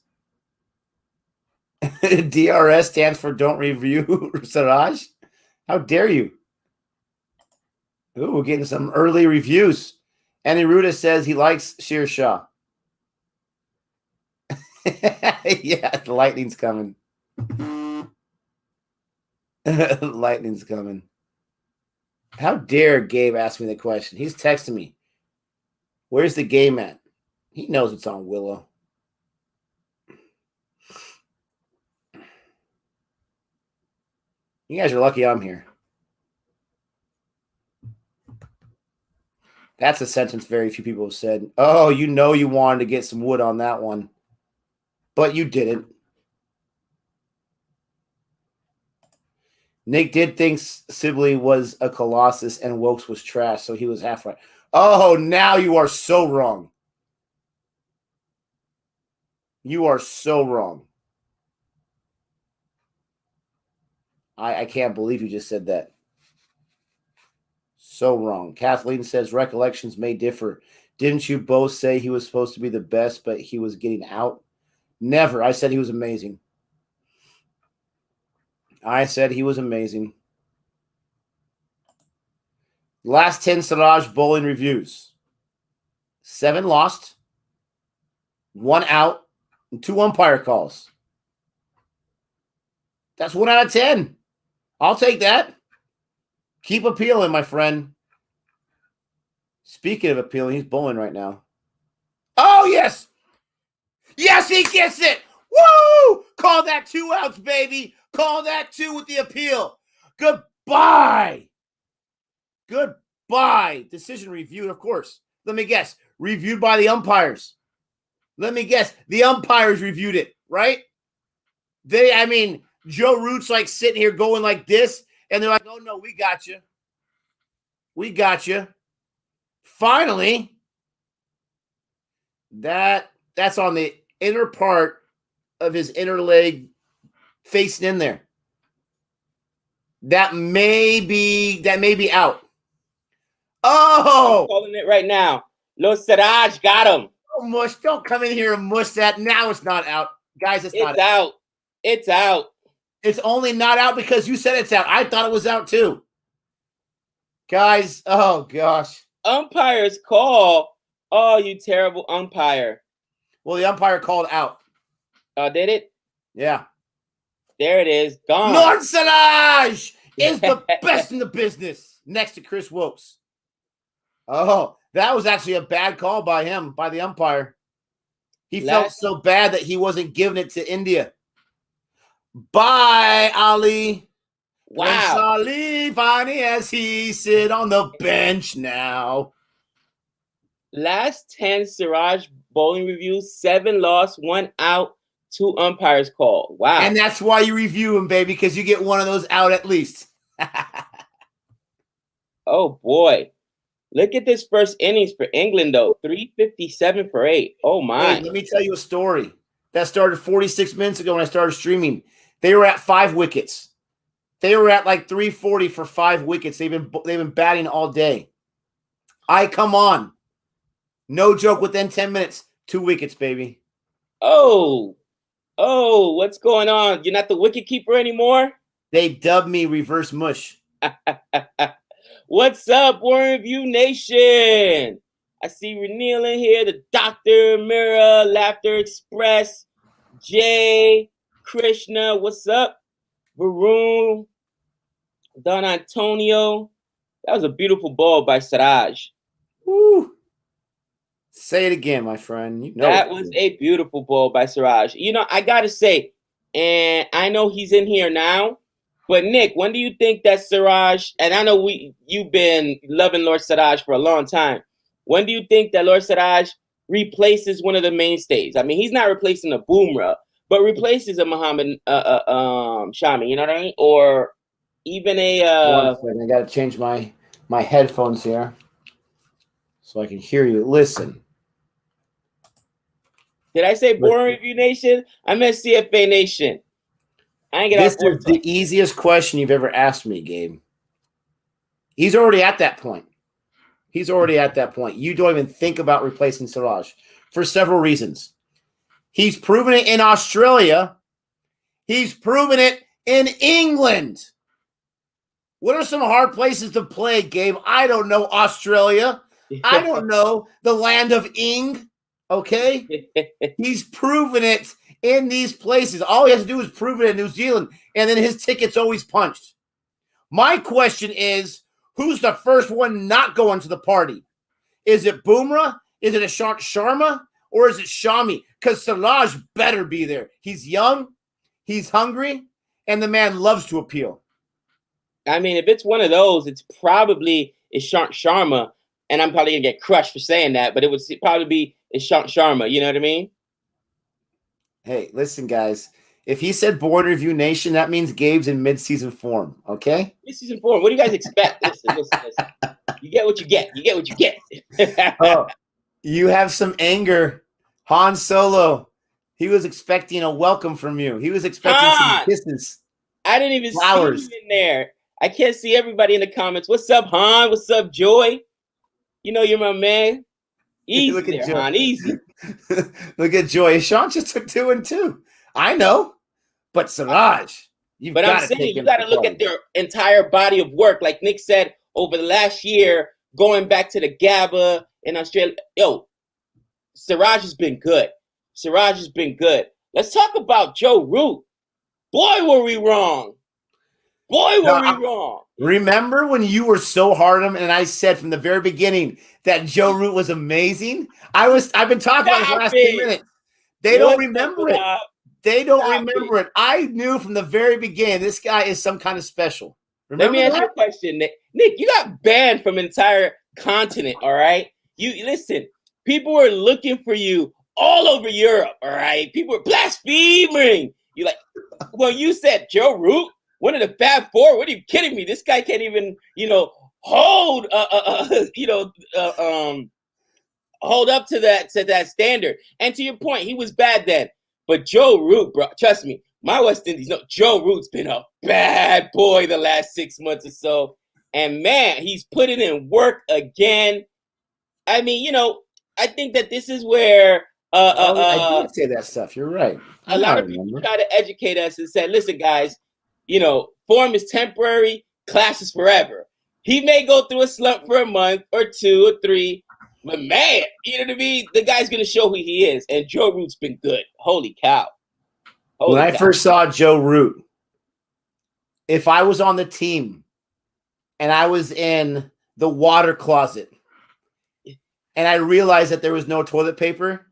DRS stands for Don't Review Siraj. How dare you? Ooh, we're getting some early reviews. Aniruda says he likes Sheer Shah. Yeah, the lightning's coming. Lightning's coming. How dare Gabe ask me the question? He's texting me. Where's the game at? He knows it's on Willow. You guys are lucky I'm here. That's a sentence very few people have said. Oh, you know you wanted to get some wood on that one. But you didn't. Nick did think Sibley was a colossus and Wokes was trash, so he was half right. Oh, now you are so wrong. You are so wrong. I can't believe you just said that. So wrong. Kathleen says recollections may differ. Didn't you both say he was supposed to be the best, but he was getting out? Never. I said he was amazing. I said he was amazing. Last 10 Siraj bowling reviews. 7 lost, 1 out, and 2 umpire calls. That's 1 out of 10. I'll take that. Keep appealing, my friend. Speaking of appealing, he's bowling right now. Oh, yes. Yes, he gets it. Woo! Call that 2 outs, baby. Call that 2 with the appeal. Goodbye. Goodbye. Decision reviewed, of course. Let me guess. Reviewed by the umpires. Let me guess. The umpires reviewed it, right? Joe Root's like sitting here going like this, and they're like, oh, no, we got you. We got you. Finally, that's on the inner part of his inner leg facing in there. That may be out. Oh! I'm calling it right now. Siraj got him. Oh, mush. Don't come in here and mush that. Now it's not out. Guys, it's not out. It's out. It's only not out because you said it's out. I thought it was out too. Guys, oh gosh. Umpires call. Oh, you terrible umpire. Well, the umpire called out. Oh, did it? Yeah. There it is. Gone. Lord Siraj is the best in the business next to Chris Wilkes. Oh, that was actually a bad call by him, by the umpire. He felt so bad that he wasn't giving it to India. Bye, Ali. Wow. Ali Vani as he sit on the bench now. Last 10 Siraj bowling reviews, 7 lost, 1 out, 2 umpires call. Wow. And that's why you review him, baby, because you get one of those out at least. Oh, boy. Look at this first innings for England, though. 357 for 8. Oh, my. Hey, let me tell you a story. That started 46 minutes ago when I started streaming. They were at 5 wickets. They were at like 340 for 5 wickets. They've been batting all day. Come on. No joke, within 10 minutes, 2 wickets, baby. Oh, what's going on? You're not the wicket keeper anymore? They dubbed me Reverse Mush. What's up, Warren Review Nation? I see Reneel in here, the Dr. Mira, Laughter Express, Jay, Krishna, what's up? Varun, Don Antonio. That was a beautiful ball by Siraj. Woo. Say it again, my friend. You know that was a beautiful ball by Siraj. You know, I got to say, and I know he's in here now, but Nick, when do you think that Siraj, and I know you've been loving Lord Siraj for a long time, when do you think that Lord Siraj replaces one of the mainstays? I mean, he's not replacing a Boomerang, but replaces a Muhammad Shami, you know what I mean? Or even a... One second, I got to change my headphones here so I can hear you. Listen. Did I say Boring Review Nation? I meant CFA Nation. I ain't get This is the easiest question you've ever asked me, Gabe. He's already at that point. He's already at that point. You don't even think about replacing Siraj for several reasons. He's proven it in Australia. He's proven it in England. What are some hard places to play, Gabe? I don't know Australia. I don't know the land of Ing. Okay? He's proven it in these places. All he has to do is prove it in New Zealand, and then his ticket's always punched. My question is, who's the first one not going to the party? Is it Bumrah? Is it Ishant Sharma? Or is it Shami? Because Siraj better be there. He's young, he's hungry, and the man loves to appeal. I mean, if it's one of those, it's probably Ishant Sharma, and I'm probably going to get crushed for saying that, but it would probably be Ishant Sharma. You know what I mean? Hey, listen, guys. If he said Board Review Nation, that means Gabe's in mid-season form, okay? Mid-season form. What do you guys expect? Listen. You get what you get. You get what you get. Oh, you have some anger. Han Solo, he was expecting a welcome from you. He was expecting some kisses. I didn't even see you in there. I can't see everybody in the comments. What's up, Han? What's up, Joy? You know you're my man. Easy Look at there, Han. Easy. Look at Joy. Sean just took 2 and 2. I know. But Siraj, but I'm saying you got to look at their entire body of work. Like Nick said, over the last year, going back to the GABA in Australia. Yo, Siraj has been good. Siraj has been good. Let's talk about Joe Root. Boy, were we wrong. Boy, were we wrong. Remember when you were so hard on him, and I said from the very beginning that Joe Root was amazing? I've been talking about this the last 2 minutes. They don't remember it. They don't remember it. I knew from the very beginning this guy is some kind of special. Remember Let me ask you a question, Nick. Nick, you got banned from an entire continent, all right? You listen, people were looking for you all over Europe, all right? People were blaspheming. You like, well, you said Joe Root, one of the Fab Four. What are you kidding me? This guy can't even, hold, hold up to that standard. And to your point, he was bad then. But Joe Root, bro, trust me, my West Indies, Joe Root's been a bad boy the last 6 months or so. And man, he's putting in work again. I mean, I think that this is where I did say that stuff. You're right. A lot of people try to educate us and say, listen, guys, form is temporary, class is forever. He may go through a slump for a month or 2 or 3, but man, you know what I mean? The guy's going to show who he is. And Joe Root's been good. Holy cow. When I first saw Joe Root, if I was on the team and I was in the water closet and I realized that there was no toilet paper,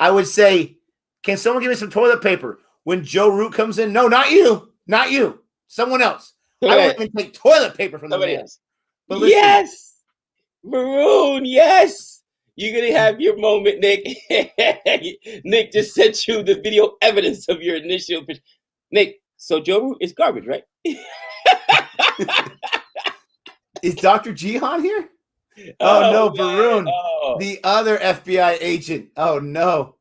I would say, can someone give me some toilet paper? When Joe Root comes in, no, not you. Not you. Someone else. I wouldn't even take toilet paper from the man. But listen, yes. Maroon, yes. You're going to have your moment, Nick. Nick just sent you the video evidence of your initial pitch. Nick, so Joe Root is garbage, right? Is Dr. Jihan here? Oh no, Varun. The other FBI agent. Oh, no.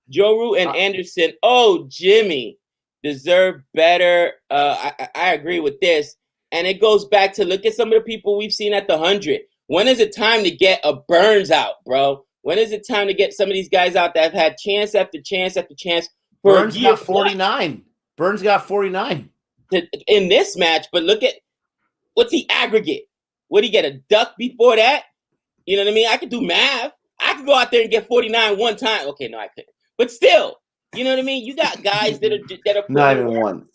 Joe Root and Anderson. Oh, Jimmy deserve better. I agree with this. And it goes back to look at some of the people we've seen at the 100. When is it time to get a Burns out, bro? When is it time to get some of these guys out that have had chance after chance after chance? Burns got 49. Burns got 49 in this match. But look at what's the aggregate. What did he get, a duck before that? You know what I mean? I could do math. I could go out there and get 49 one time. Okay, no, I couldn't. But still, you know what I mean? You got guys that are not even one.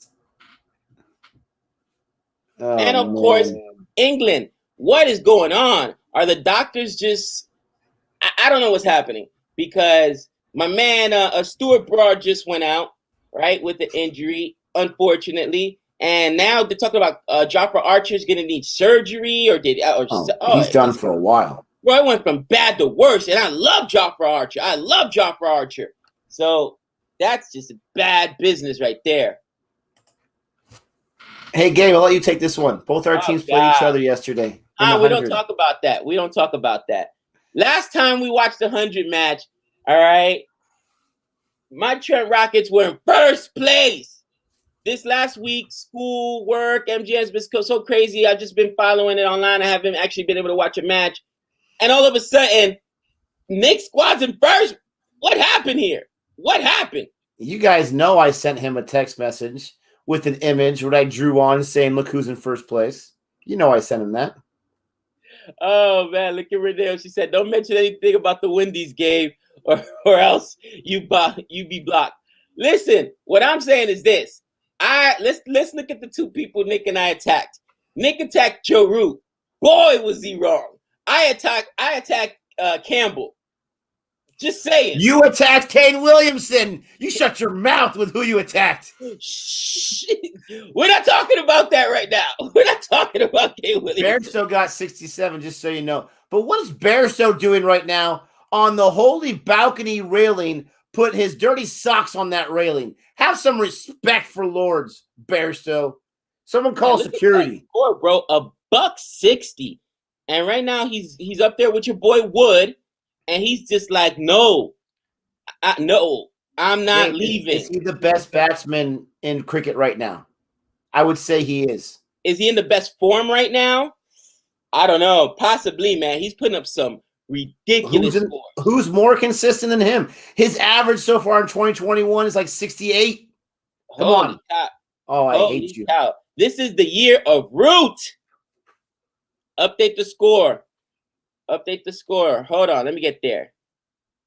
Oh, and of course, England. What is going on? Are the doctors just? I don't know what's happening because my man Stuart Broad just went out right with the injury, unfortunately. And now they're talking about Jofra Archer's going to need surgery, or he's done for a while. Bro, it went from bad to worse, and I love Jofra Archer. So that's just a bad business right there. Hey, Gabe, I'll let you take this one. Both our teams played each other yesterday. We don't talk about that. Last time we watched the 100 match, all right, my Trent Rockets were in first place. This last week, school, work, MGM has been so crazy. I've just been following it online. I haven't actually been able to watch a match. And all of a sudden, Nick's squad's in first. What happened here? What happened? You guys know I sent him a text message with an image what I drew on saying, look who's in first place. You know I sent him that. Oh, man, look at Renee. She said, don't mention anything about the Wendy's, Gabe, or else you be blocked. Listen, what I'm saying is this. Let's look at the two people Nick and I attacked. Nick attacked Joe Root. Boy, was he wrong. I attacked Campbell. Just saying. You attacked Kane Williamson. You shut your mouth with who you attacked. Shh. We're not talking about that right now. We're not talking about Kane Williamson. Bairstow got 67, just so you know. But what is Bairstow doing right now on the holy balcony railing? Put his dirty socks on that railing. Have some respect for Lords, Bairstow. Someone call security. Score, bro, $160. And right now he's up there with your boy Wood. And he's just like, no, I'm not leaving. Is he the best batsman in cricket right now? I would say he is. Is he in the best form right now? I don't know. Possibly, man. He's putting up some ridiculous scores. Who's more consistent than him? His average so far in 2021 is like 68. Come on. Oh, I hate you. Cow. This is the year of Root. Update the score. Hold on. Let me get there.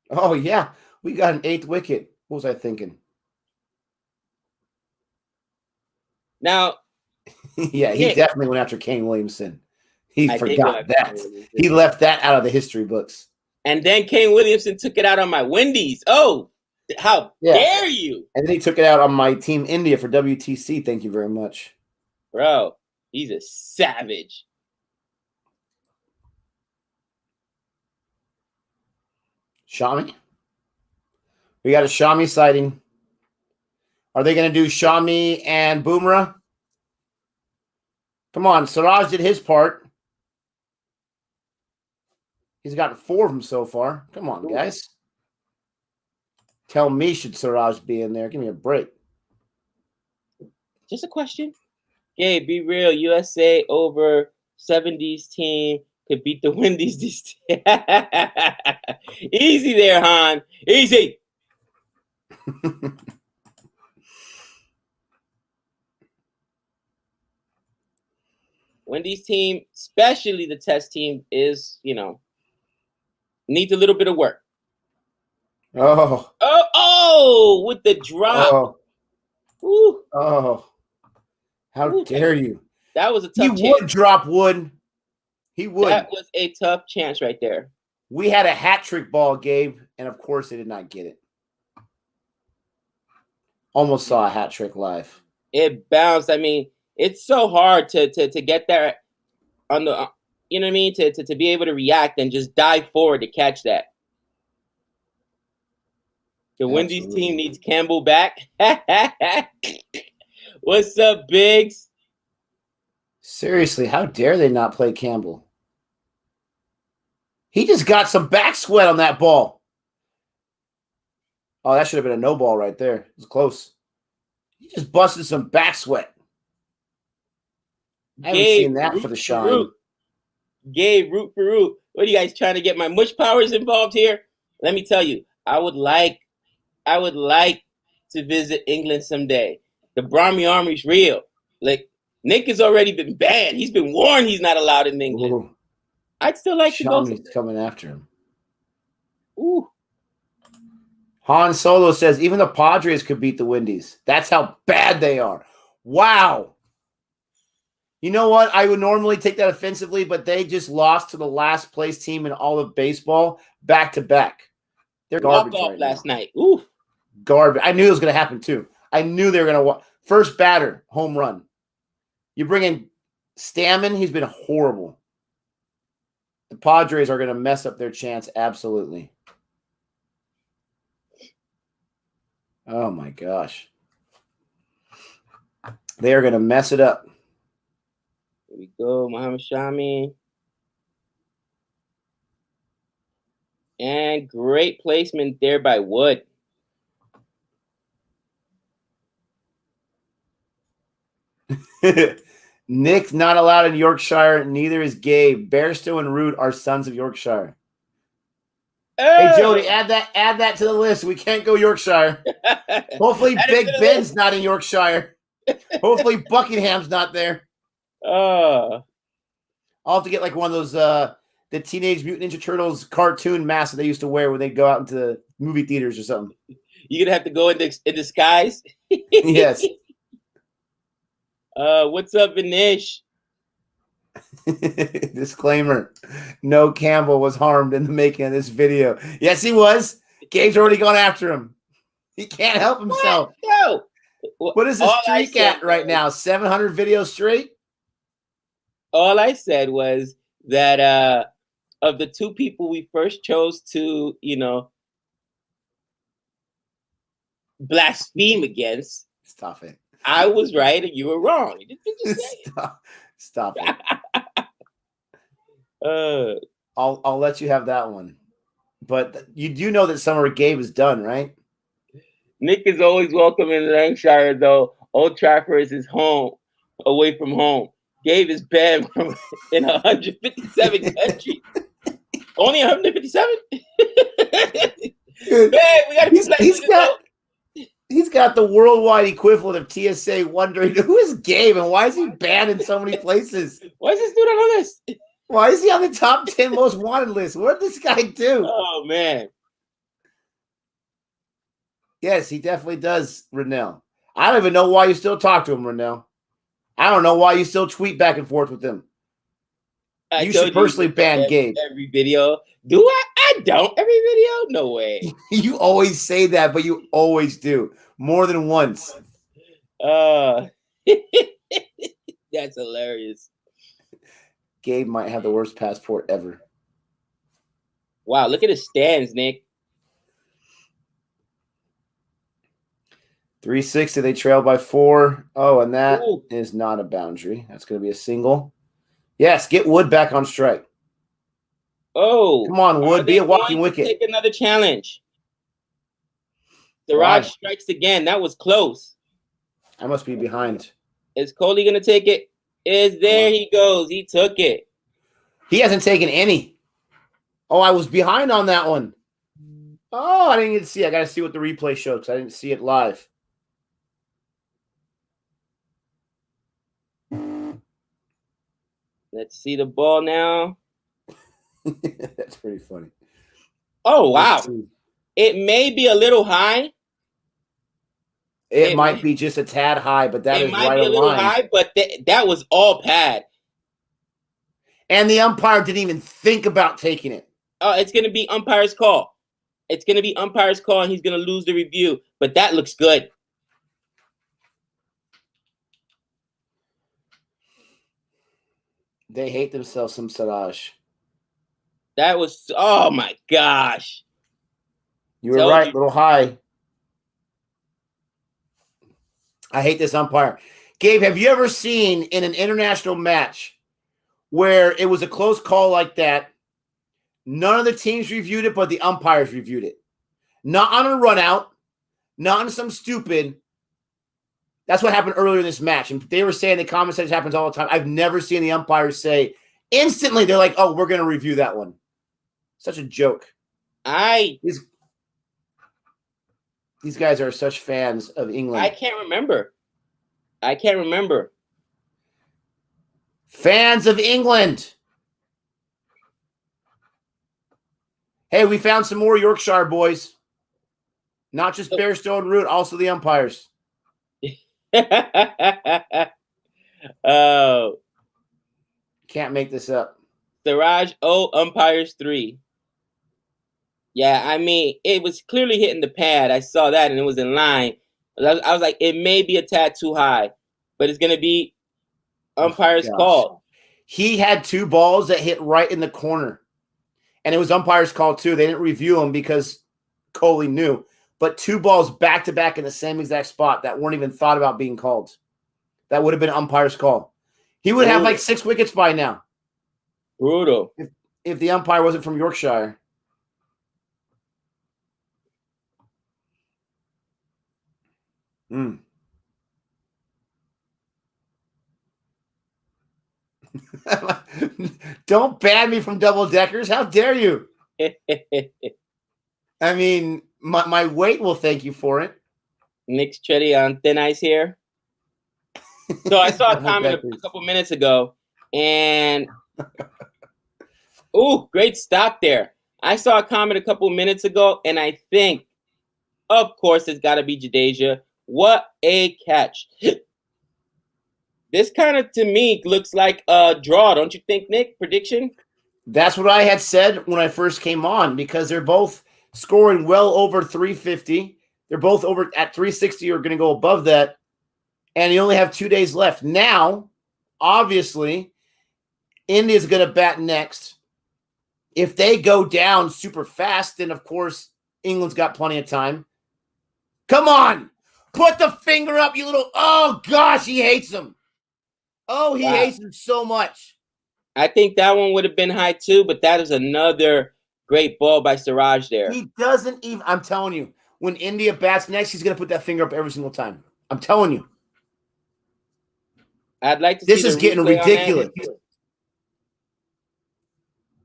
Oh, yeah. We got an 8th wicket. What was I thinking? Now, Yeah, he Nick, definitely went after Kane Williamson. He I did go forgot after that. Kane Williamson. He left that out of the history books. And then Kane Williamson took it out on my Wendy's. Oh, how dare you? And then he took it out on my Team India for WTC. Thank you very much. Bro, he's a savage. Shami? We got a Shami sighting. Are they going to do Shami and Boomerang? Come on, Siraj did his part. He's gotten 4 of them so far. Come on, guys. Tell me, should Siraj be in there? Give me a break. Just a question. Gabe, be real. USA over 70s team could beat the Wendy's this Easy there, Han. Easy. Wendy's team, especially the test team, is, needs a little bit of work. Oh, with the drop. How dare you? That was a tough chance. He would drop Wood. He would. That was a tough chance right there. We had a hat trick ball, Gabe, and of course they did not get it. Almost saw a hat trick live. It bounced. I mean, it's so hard to get there on the, you know what I mean? To be able to react and just dive forward to catch that. The Wendy's team needs Campbell back. What's up, Biggs? Seriously, how dare they not play Campbell? He just got some back sweat on that ball. Oh, that should have been a no ball right there. It was close. He just busted some back sweat. I haven't seen that for the shine. Gabe, root for root. What are you guys trying to get my mush powers involved here? Let me tell you, I would like to visit England someday. The Brahmi Army's real. Like, Nick has already been banned. He's been warned he's not allowed in England. Ooh. I'd still like to go. Shami's coming after him. Ooh. Han Solo says even the Padres could beat the Windies. That's how bad they are. Wow. You know what? I would normally take that offensively, but they just lost to the last place team in all of baseball back to back. They're garbage right last now. night. Ooh. Garbage. I knew it was going to happen too. I knew they were going to first batter, home run. You bring in Stammen, he's been horrible. The Padres are going to mess up their chance, absolutely. Oh, my gosh. They are going to mess it up. Here we go, Muhammad Shami. And great placement there by Wood. Nick's not allowed in Yorkshire. Neither is Gabe. Bairstow and Root are sons of Yorkshire. Hey, Jody, add that to the list. We can't go Yorkshire. Hopefully Big Ben's not in Yorkshire. Hopefully Buckingham's not there. I'll have to get like one of those the Teenage Mutant Ninja Turtles cartoon masks that they used to wear when they go out into the movie theaters or something. You're gonna have to go in disguise. Yes. What's up, Vinish? Disclaimer: no Campbell was harmed in the making of this video. Yes, he was. Gabe's already gone after him. He can't help himself. No. What is his streak at right now? 700 videos straight? All I said was that of the two people we first chose to, blaspheme against. Stop it. I was right and you were wrong. Just Stop it. I'll let you have that one. But you do know that Summer Gabe is done, right? Nick is always welcome in Lancashire, though. Old Trafford is his home, away from home. Gabe is banned from in 157 countries. Only 157? Man, we gotta He's got the worldwide equivalent of TSA wondering who is Gabe and why is he banned in so many places? Why is this dude on the list? Why is he on the top 10 most wanted list? What did this guy do? Oh, man. Yes, he definitely does, Renell. I don't even know why you still talk to him, Renell. I don't know why you still tweet back and forth with him. You should personally ban Gabe. Every video. Do I? I don't. Every video? No way. You always say that, but you always do. More than once. That's hilarious. Gabe might have the worst passport ever. Wow, look at his stands, Nick. 360, they trail by 4. Oh, and that is not a boundary. That's going to be a single. Yes, get Wood back on strike. Oh. Come on, Wood. Be a walking wicket. Take another challenge. Siraj strikes again. That was close. I must be behind. Is Kohli going to take it? There he goes. He took it. He hasn't taken any. Oh, I was behind on that one. Oh, I didn't get to see. I got to see what the replay shows because I didn't see it live. Let's see the ball now. That's pretty funny. Oh, wow. It may be a little high. It might be just a tad high, but that is right on line. It might be a little high, but that was all pad. And the umpire didn't even think about taking it. Oh, it's going to be umpire's call. It's going to be umpire's call, and he's going to lose the review. But that looks good. They hate themselves some Siraj. That was, oh my gosh. You were right, a little high. I hate this umpire. Gabe, have you ever seen in an international match where it was a close call like that? None of the teams reviewed it, but the umpires reviewed it. Not on a run out, not on some stupid. That's what happened earlier in this match. And they were saying the comment section happens all the time. I've never seen the umpires say instantly, they're like, oh, we're going to review that one. Such a joke. These guys are such fans of England. I can't remember. Fans of England. Hey, we found some more Yorkshire boys. Not just Bairstow and Root, also the umpires. Oh. Can't make this up. Siraj, umpires 3. Yeah, I mean, it was clearly hitting the pad. I saw that, and it was in line. I was like, it may be a tad too high, but it's going to be umpire's call. He had 2 balls that hit right in the corner, and it was umpire's call, too. They didn't review them because Kohli knew, but 2 balls back-to-back in the same exact spot that weren't even thought about being called. That would have been umpire's call. He would have like 6 wickets by now. Brutal. If the umpire wasn't from Yorkshire. Don't ban me from double deckers. How dare you? I mean, my weight will thank you for it. Nick's treading on thin ice here. So I saw a comment a couple minutes ago, and great stop there. I saw a comment a couple minutes ago, and I think, of course, it's got to be Jadeja. What a catch. This kind of, to me, looks like a draw, don't you think, Nick? Prediction? That's what I had said when I first came on, because they're both scoring well over 350. They're both over at 360 or going to go above that. And you only have 2 days left. Now, obviously, India's going to bat next. If they go down super fast, then, of course, England's got plenty of time. Come on. Put the finger up, you little... Oh, gosh, he hates him. Oh, he hates him so much. I think that one would have been high, too, but that is another great ball by Siraj there. He doesn't even... I'm telling you, when India bats next, he's going to put that finger up every single time. I'm telling you. I'd like to see this is getting ridiculous.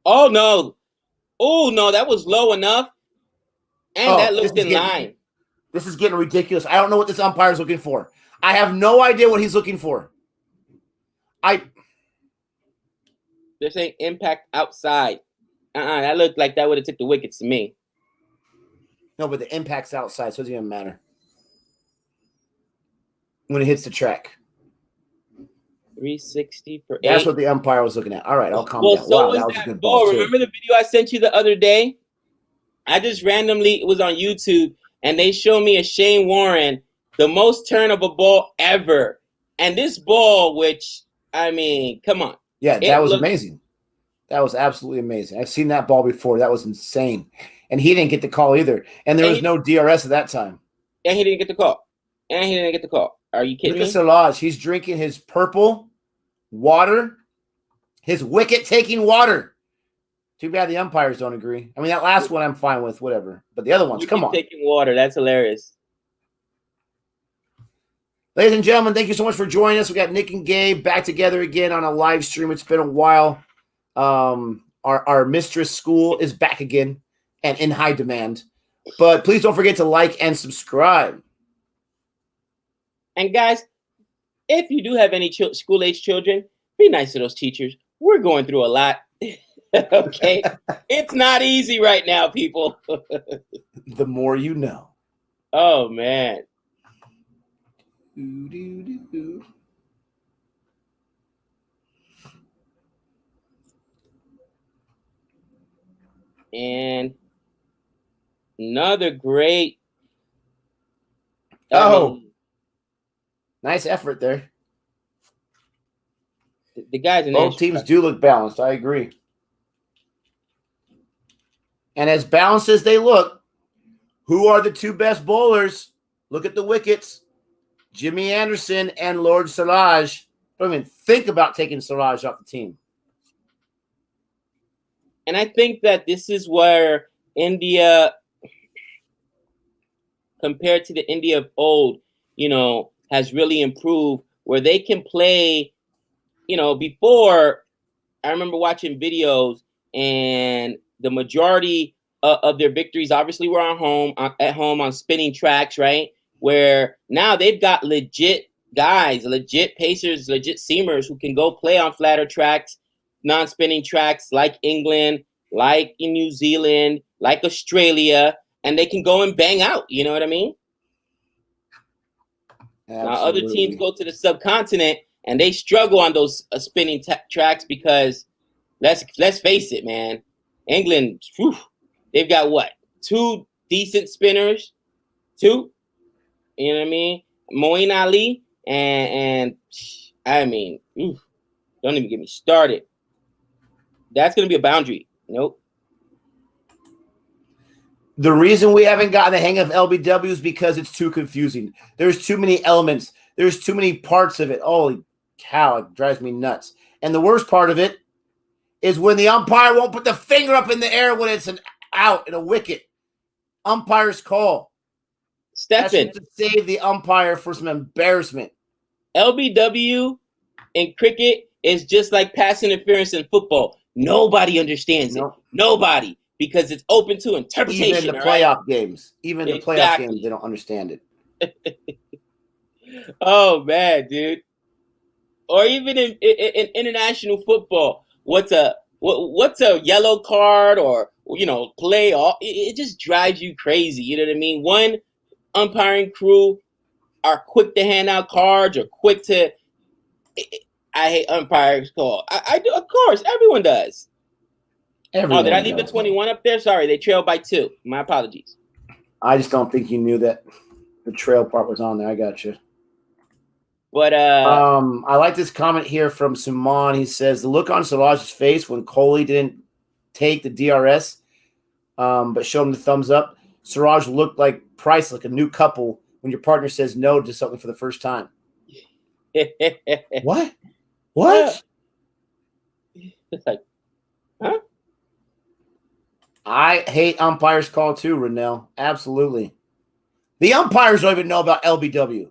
Oh, no. Oh, no, that was low enough. And that looked in line. This is getting ridiculous. I don't know what this umpire is looking for. I have no idea what he's looking for. They're saying impact outside. That looked like that would have took the wickets to me. No, but the impact's outside, so it doesn't even matter. When it hits the track. 360 for That's 8. what the umpire was looking at. All right, I'll calm Well, down. so Wow, was that was a that good ball. ball, too. Remember the video I sent you the other day? I just randomly, it was on YouTube, and they showed me a Shane Warren, the most turn of a ball ever. And this ball, which, I mean, come on. Yeah, that was amazing. That was absolutely amazing. I've seen that ball before. That was insane. And he didn't get the call either. And there was no DRS at that time. And he didn't get the call. Are you kidding me? Look at Siraj. He's drinking his purple water, his wicket-taking water. Too bad the umpires don't agree. I mean, that last one I'm fine with, whatever. But the other ones, come on. Taking water, that's hilarious. Ladies and gentlemen, thank you so much for joining us. We got Nick and Gabe back together again on a live stream. It's been a while. Our mistress school is back again and in high demand. But please don't forget to like and subscribe. And guys, if you do have any school-age children, be nice to those teachers. We're going through a lot. Okay? It's not easy right now, people. The more you know. Oh, man. And another great. Nice effort there. The guys in both teams do look balanced. I agree. And as balanced as they look, who are the two best bowlers? Look at the wickets. Jimmy Anderson and Lord Siraj. Don't even think about taking Siraj off the team. And I think that this is where India, compared to the India of old, has really improved, where they can play, before, I remember watching videos, and the majority of their victories obviously were at home on spinning tracks, right? Where now they've got legit guys, legit pacers, legit seamers who can go play on flatter tracks, non-spinning tracks like England, like in New Zealand, like Australia, and they can go and bang out. You know what I mean? Absolutely. Now, other teams go to the subcontinent and they struggle on those spinning tracks because let's face it, man. England, they've got what? 2 decent spinners, 2. You know what I mean? Moeen Ali and I mean, don't even get me started. That's going to be a boundary. Nope. The reason we haven't gotten the hang of LBW is because it's too confusing. There's too many elements. There's too many parts of it. Holy cow, it drives me nuts. And the worst part of it is when the umpire won't put the finger up in the air when it's an out in a wicket. Umpire's call. Stephen, to save the umpire for some embarrassment. LBW in cricket is just like pass interference in football. Nobody understands it. Nobody. Because it's open to interpretation. Even the playoff games. Even the playoff games, they don't understand it. Oh, man, dude. Or even in international football, what's a yellow card or, play off? It just drives you crazy. You know what I mean? One umpiring crew are quick to hand out cards or quick to. I hate umpires call. I do, of course, everyone does. Everyone did I leave the 21 up there? Sorry, they trailed by 2. My apologies. I just don't think you knew that the trail part was on there. I got you. But I like this comment here from Suman. He says the look on Siraj's face when Kohli didn't take the DRS, but showed him the thumbs up. Siraj looked like Price, like a new couple when your partner says no to something for the first time. What? It's like, huh? I hate umpires call too, Renell. Absolutely. The umpires don't even know about LBW.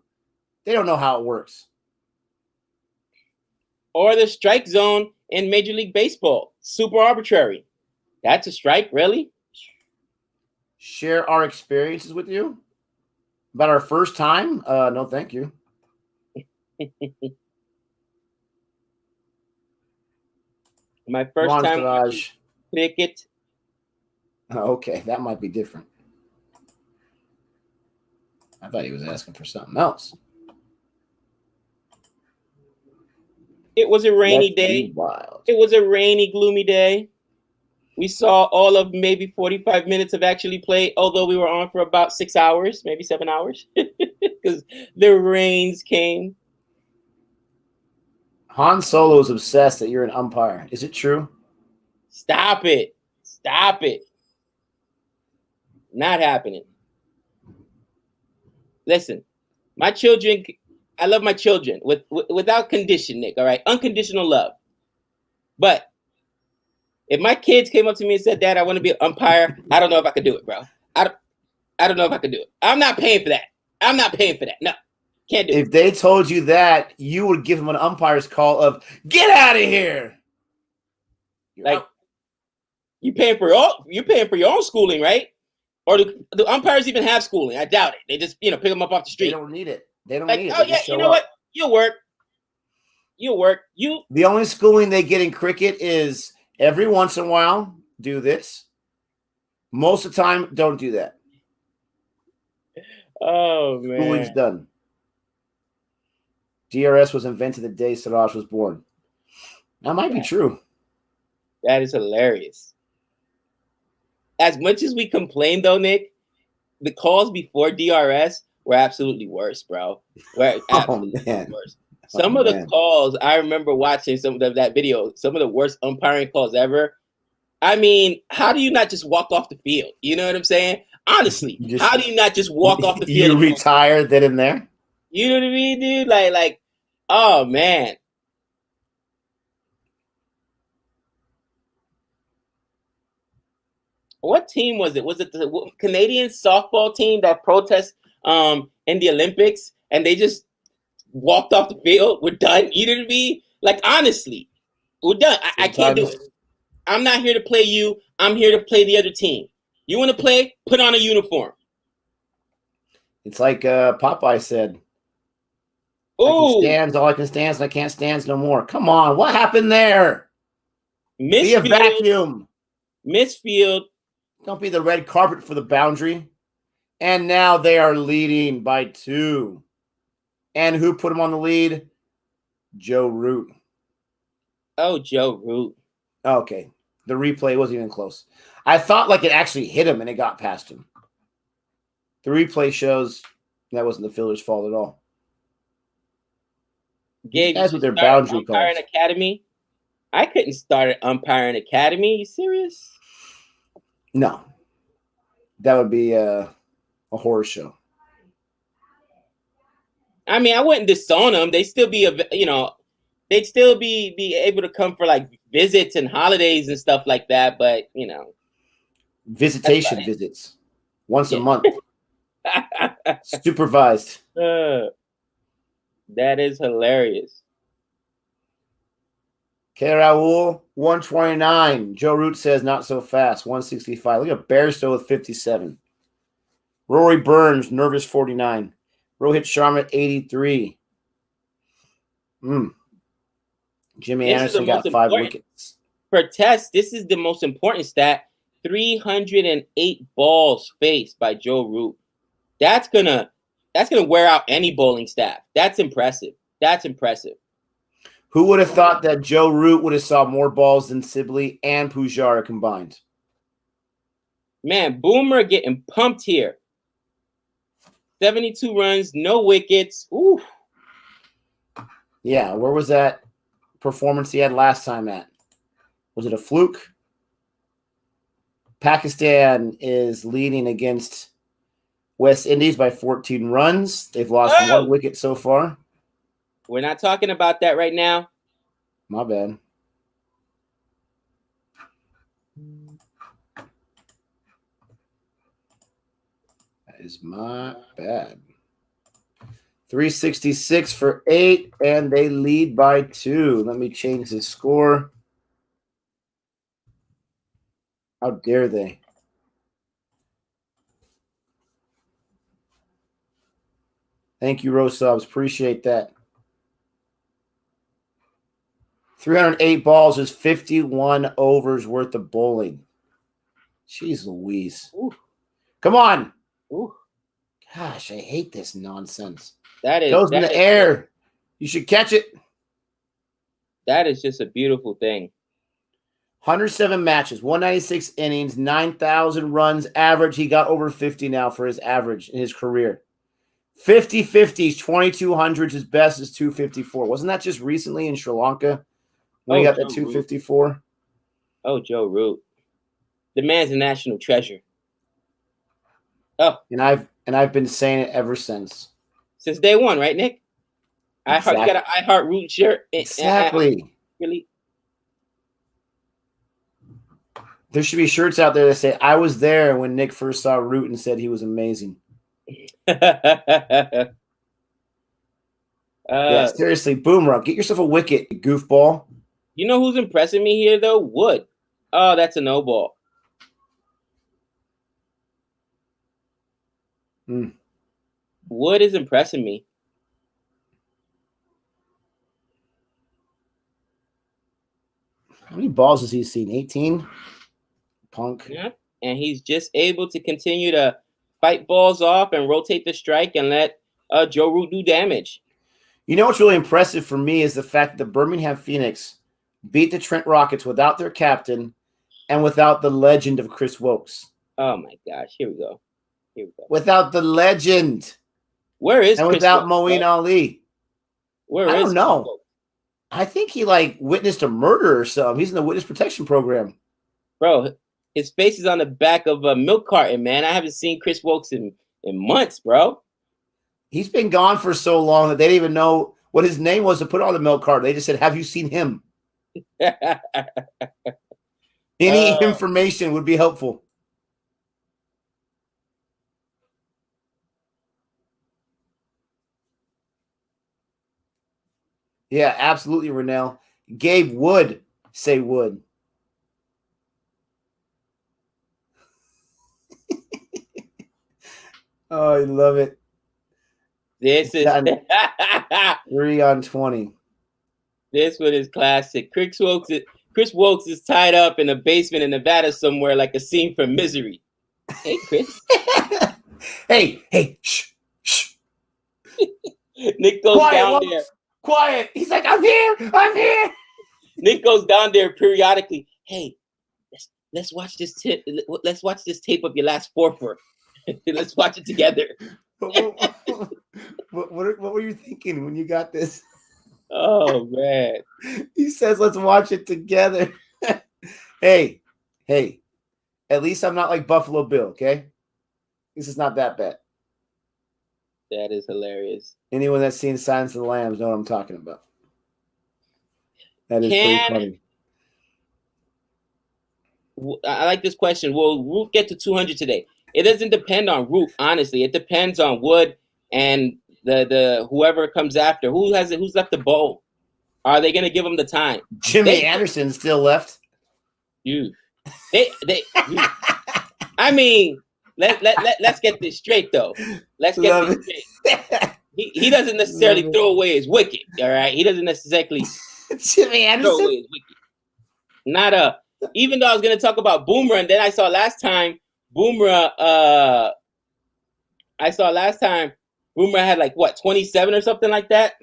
They don't know how it works. Or the strike zone in Major League Baseball. Super arbitrary. That's a strike, really? Share our experiences with you? About our first time? No, thank you. My first time watching cricket. Okay, that might be different. I thought he was asking for something else. It was a rainy Let's day. be wild. It was a rainy, gloomy day. We saw all of maybe 45 minutes of actually play, although we were on for about 6 hours, maybe 7 hours, because the rains came. Han Solo is obsessed that you're an umpire. Is it true? Stop it. Stop it. Not happening. Listen, my children, I love my children without condition, Nick, all right? Unconditional love. But if my kids came up to me and said, Dad, I want to be an umpire, I don't know if I could do it, bro. I don't know if I could do it. I'm not paying for that. I'm not paying for that. No, can't do it. If they told you that, you would give them an umpire's call of, get out of here. You're Like, out. you're paying for your own schooling, right? Or do umpires even have schooling? I doubt it. They just, pick them up off the street. They don't need it. They don't Like, need it. oh, They yeah, just you show know up. what? You'll work. The only schooling they get in cricket is every once in a while, do this. Most of the time, don't do that. Oh, man. Schooling's done. DRS was invented the day Siraj was born. That might be true. That is hilarious. As much as we complain, though, Nick, the calls before DRS were absolutely worse, bro. Were absolutely worse. Some of the calls, I remember watching some of that video, some of the worst umpiring calls ever. I mean, how do you not just walk off the field? You know what I'm saying? Honestly, how do you not just walk off the field? You retire then and there? You know what I mean, dude? Like, oh, man. What team was it? Was it the Canadian softball team that protest in the Olympics and they just walked off the field? We're done. You know what I mean? Like, honestly, we're done. I can't do it. I'm not here to play you. I'm here to play the other team. You want to play? Put on a uniform. It's like Popeye said. Ooh. All I can stand, and I can't stand no more. Come on. What happened there? Be a vacuum. Misfield. Don't be the red carpet for the boundary. And now they are leading by 2. And who put him on the lead? Joe Root. Oh, Joe Root. Okay. The replay wasn't even close. I thought like it actually hit him and it got past him. The replay shows that wasn't the fielder's fault at all. Gabe, guys with their boundary calls. Umpiring Academy? I couldn't start an umpiring academy. You serious? No. That would be a horror show. I mean, I wouldn't disown them. They'd still be they'd still be able to come for like visits and holidays and stuff like that, but visitation visits once a month. Supervised. That is hilarious. Okay, Raul, 129. Joe Root says not so fast, 165. Look at Bairstow with 57. Rory Burns, nervous 49. Rohit Sharma, 83. Jimmy Anderson got 5 wickets. For Test, this is the most important stat. 308 balls faced by Joe Root. That's gonna wear out any bowling staff. That's impressive. Who would have thought that Joe Root would have saw more balls than Sibley and Pujara combined? Man, Boomer getting pumped here. 72 runs, no wickets. Ooh. Yeah, where was that performance he had last time at? Was it a fluke? Pakistan is leading against West Indies by 14 runs. They've lost 1 wicket so far. We're not talking about that right now. My bad. That is my bad. 366 for 8, and they lead by 2. Let me change the score. How dare they? Thank you, Rosubs. Appreciate that. 308 balls is 51 overs worth of bowling. Jeez Louise. Ooh. Come on. Ooh. Gosh, I hate this nonsense. That is goes in the air. You should catch it. That is just a beautiful thing. 107 matches, 196 innings, 9,000 runs average. He got over 50 now for his average in his career. 50-50s, 2,200s. His best is 254. Wasn't that just recently in Sri Lanka when he got that 254? Oh, Joe Root. The man's a national treasure. Oh. And I've been saying it ever since. Since day one, right, Nick? Exactly. You got an I Heart Root shirt. Exactly. Really? There should be shirts out there that say, I was there when Nick first saw Root and said he was amazing. Yeah, seriously, Boomerang, get yourself a wicket, you goofball. You know who's impressing me here, though? Wood. Oh, that's a no ball. Wood is impressing me. How many balls has he seen? 18? Punk. Yeah. And he's just able to continue to fight balls off and rotate the strike and let Joe Root do damage. You know what's really impressive for me is the fact that the Birmingham Phoenix beat the Trent Rockets without their captain and without the legend of Chris Wokes. Oh, my gosh. Here we go. Without the legend. Where is and Chris without Wokes, Moeen Ali. Where I is don't know. I think he witnessed a murder or something. He's in the witness protection program. Bro, his face is on the back of a milk carton, man. I haven't seen Chris Wokes in months, bro. He's been gone for so long that they didn't even know what his name was to put on the milk carton. They just said, have you seen him? Any information would be helpful. Yeah, absolutely, Renell. Gabe would say would. Oh, I love it. This is 3 on 20. This one is classic. Chris Wokes is tied up in a basement in Nevada somewhere like a scene from Misery. Hey, Chris. Hey, shh. Nick goes down there. Quiet. He's like, I'm here. Nick goes down there periodically. Hey, let's watch this tape. Let's watch this tape of your last four. Let's watch it together. What were you thinking when you got this? Oh, man. He says, let's watch it together. Hey, at least I'm not like Buffalo Bill, okay? This is not that bad. That is hilarious. Anyone that's seen Silence of the Lambs know what I'm talking about. That is pretty funny. I like this question. Will Root get to 200 today? It doesn't depend on Root, honestly. It depends on Wood and the whoever comes after. Who's left the bowl? Are they going to give him the time? Jimmy Anderson still left. Dude, I mean, let's get this straight though. Let's get this straight. He doesn't necessarily throw away his wicket. All right, he doesn't necessarily Jimmy Anderson throw away his wicket. Even though I was going to talk about Boomer, and then I saw last time Boomer had 27 or something like that.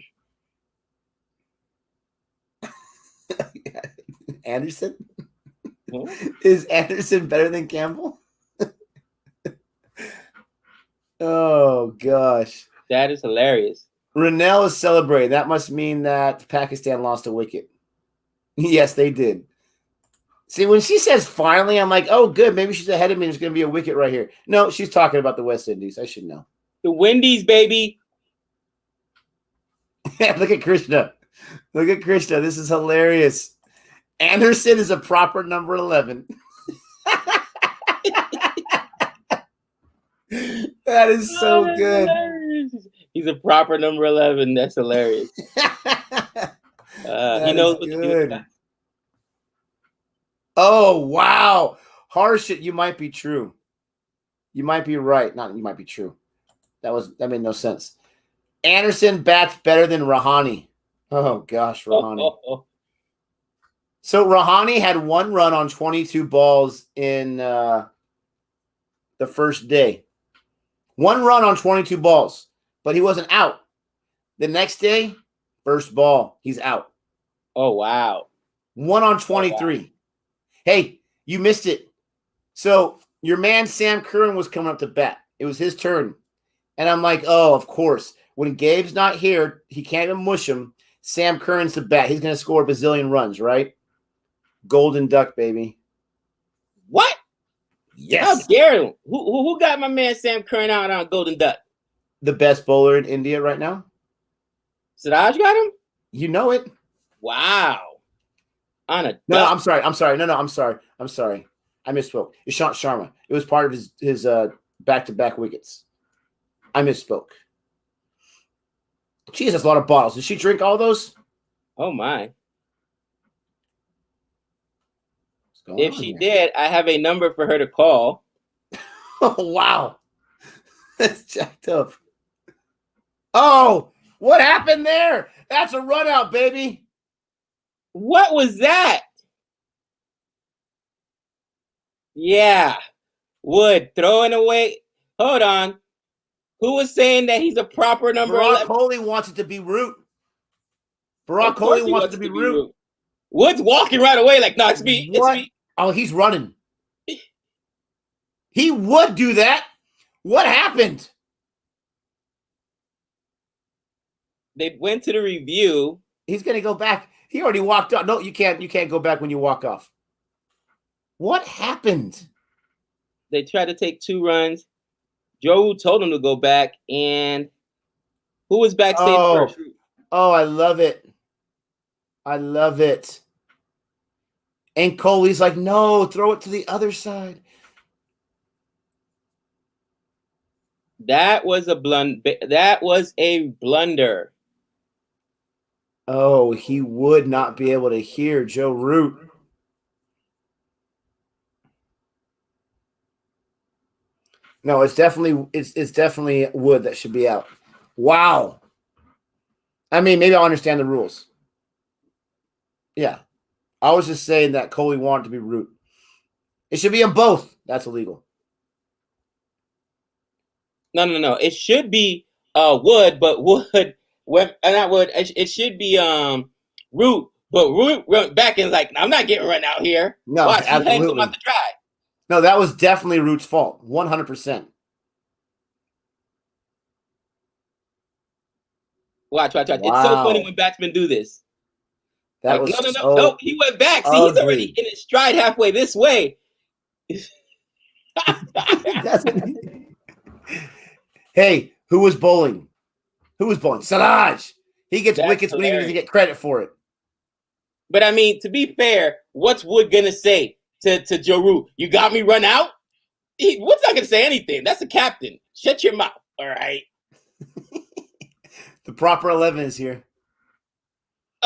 Anderson? Is Anderson better than Campbell? Oh, gosh. That is hilarious. Renell is celebrating. That must mean that Pakistan lost a wicket. Yes, they did. See, when she says finally, I'm like, oh, good. Maybe she's ahead of me. There's going to be a wicket right here. No, she's talking about the West Indies. I should know. The Windies, baby. Look at Krishna. This is hilarious. Anderson is a proper number 11. That is so good. Hilarious. He's a proper number 11. That's hilarious. He knows what to do with that. Oh, wow. Harshit, you might be true. You might be right. Not you might be true. That made no sense. Anderson bats better than Rahane. Oh, gosh, Rahane. So Rahane had 1 run on 22 balls in the first day. 1 run on 22 balls, but he wasn't out. The next day, first ball, he's out. Oh, wow. 1 on Oh, 23. wow. Hey, you missed it. So your man Sam Curran was coming up to bat. It was his turn. And I'm like, oh, of course. When Gabe's not here, he can't even mush him. Sam Curran's the bat. He's going to score a bazillion runs, right? Golden duck, baby. What? Yes. How dare him? Who got my man Sam Curran out on Golden Duck? The best bowler in India right now. Siraj got him? You know it. Wow. On a No, duck. I'm sorry. No, I'm sorry. I misspoke. Ishant Sharma. It was part of his back-to-back wickets. I misspoke. Jeez, that's a lot of bottles. Did she drink all those? Oh, my. If she did, I have a number for her to call. Oh, wow. That's jacked up. Oh, what happened there? That's a run out, baby. What was that? Yeah. Wood throwing away. Hold on. Who was saying that he's a proper number Virat 11? Kohli wants it to be Root. Virat Of course Kohli he wants it to be Root. Wood's walking right away like, no, it's me. What? It's me. Oh, he's running. He would do that. What happened? They went to the review. He's going to go back. He already walked off. No, you can't. You can't go back when you walk off. What happened? They tried to take 2 runs. Joe told him to go back. And who was backstage first? Oh, I love it. I love it. And Kohli's like, no, throw it to the other side. That was a blunder. Oh, he would not be able to hear Joe Root. No, it's definitely Wood that should be out. Wow. I mean, maybe I'll understand the rules. Yeah. I was just saying that Kohli wanted to be Root. It should be them both. That's illegal. No. It should be Wood, but Wood not Wood. It should be Root, but Root went back and like, I'm not getting run out here. No, watch, absolutely. he hangs him out the dry. No, that was definitely Root's fault. 100%. Watch. Wow. It's so funny when batsmen do this. That like, was no. He went back. See, he's already in his stride halfway this way. Hey, who was bowling? Siraj. He gets wickets when he doesn't get credit for it. But I mean, to be fair, what's Wood gonna say to Joe Root? You got me run out? Wood's not gonna say anything. That's the captain. Shut your mouth. All right. The proper 11 is here.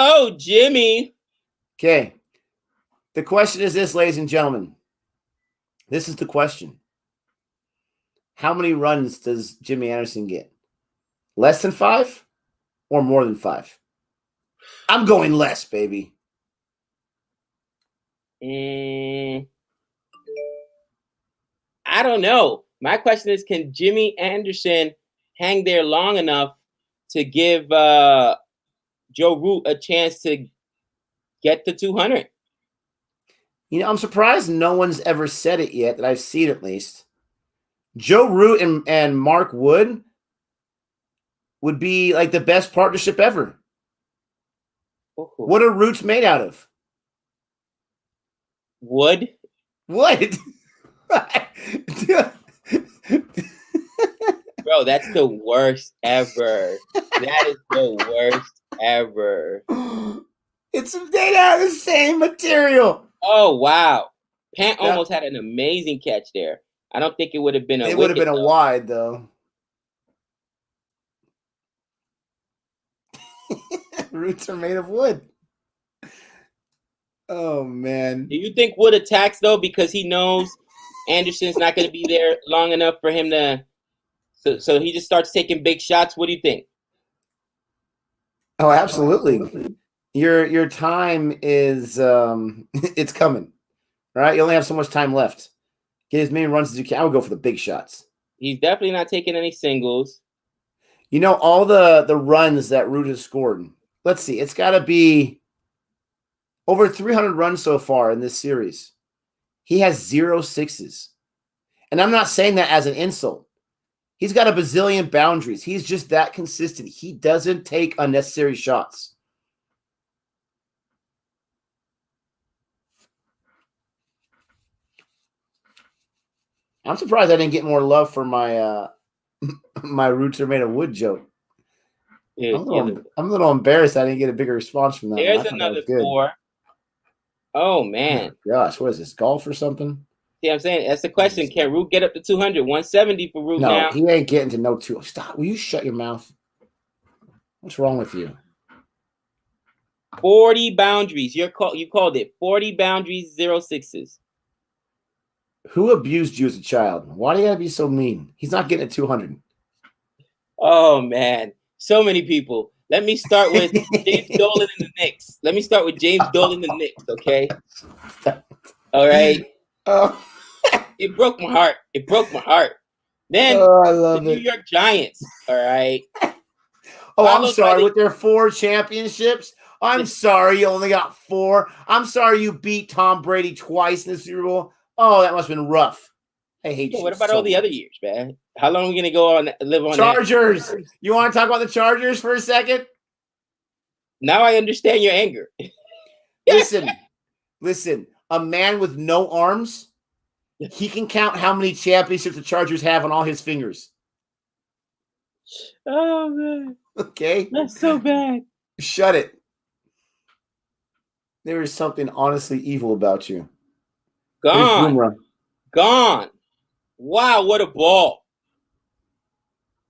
Oh, Jimmy. Okay. The question is this, ladies and gentlemen. This is the question. How many runs does Jimmy Anderson get? Less than 5 or more than 5? I'm going less, baby. I don't know. My question is, can Jimmy Anderson hang there long enough to give Joe Root a chance to get to 200? You know, I'm surprised no one's ever said it yet, that I've seen at least. Joe Root and Mark Wood would be like the best partnership ever. Ooh. What are Roots made out of? Wood. What? Bro, that's the worst ever. That is the worst ever. It's made out of the same material. Oh, wow. Pant almost had an amazing catch there. I don't think it would have been a It would have been a wide, though. Roots are made of wood. Oh, man. Do you think Wood attacks, though, because he knows Anderson's not going to be there long enough for him to... So he just starts taking big shots? What do you think? Oh, absolutely. Your time is... it's coming. Right? You only have so much time left. Get as many runs as you can. I would go for the big shots. He's definitely not taking any singles. You know, all the runs that Root has scored. Let's see. It's got to be Over 300 runs so far in this series. He has 0 sixes. And I'm not saying that as an insult. He's got a bazillion boundaries. He's just that consistent. He doesn't take unnecessary shots. I'm surprised I didn't get more love for my my roots are made of wood joke. I'm a little embarrassed I didn't get a bigger response from that. There's another 4. Oh, man. Oh, gosh, what is this, golf or something? See what I'm saying? That's the question. Can Root get up to 200? 170 for Root now. No, he ain't getting to no 2. Stop. Will you shut your mouth? What's wrong with you? 40 boundaries. You called it 40 boundaries, 0 sixes. Who abused you as a child? Why do you gotta be so mean? He's not getting at 200. Oh, man. So many people. Let me start with James Dolan in the Knicks. Let me start with James Dolan in the Knicks, okay? All right. Oh. It broke my heart. It broke my heart. Then I love the New York Giants, all right? Oh, I'm sorry. With their 4 championships, I'm sorry you only got 4. I'm sorry you beat Tom Brady twice in the Super Bowl. Oh, that must have been rough. I hate you. What about all the other years, man? How long are we going to go on live on Chargers. That? You want to talk about the Chargers for a second? Now I understand your anger. Listen. A man with no arms, he can count how many championships the Chargers have on all his fingers. Oh, man. Okay? That's so bad. Shut it. There is something honestly evil about you. Gone. Wow, what a ball.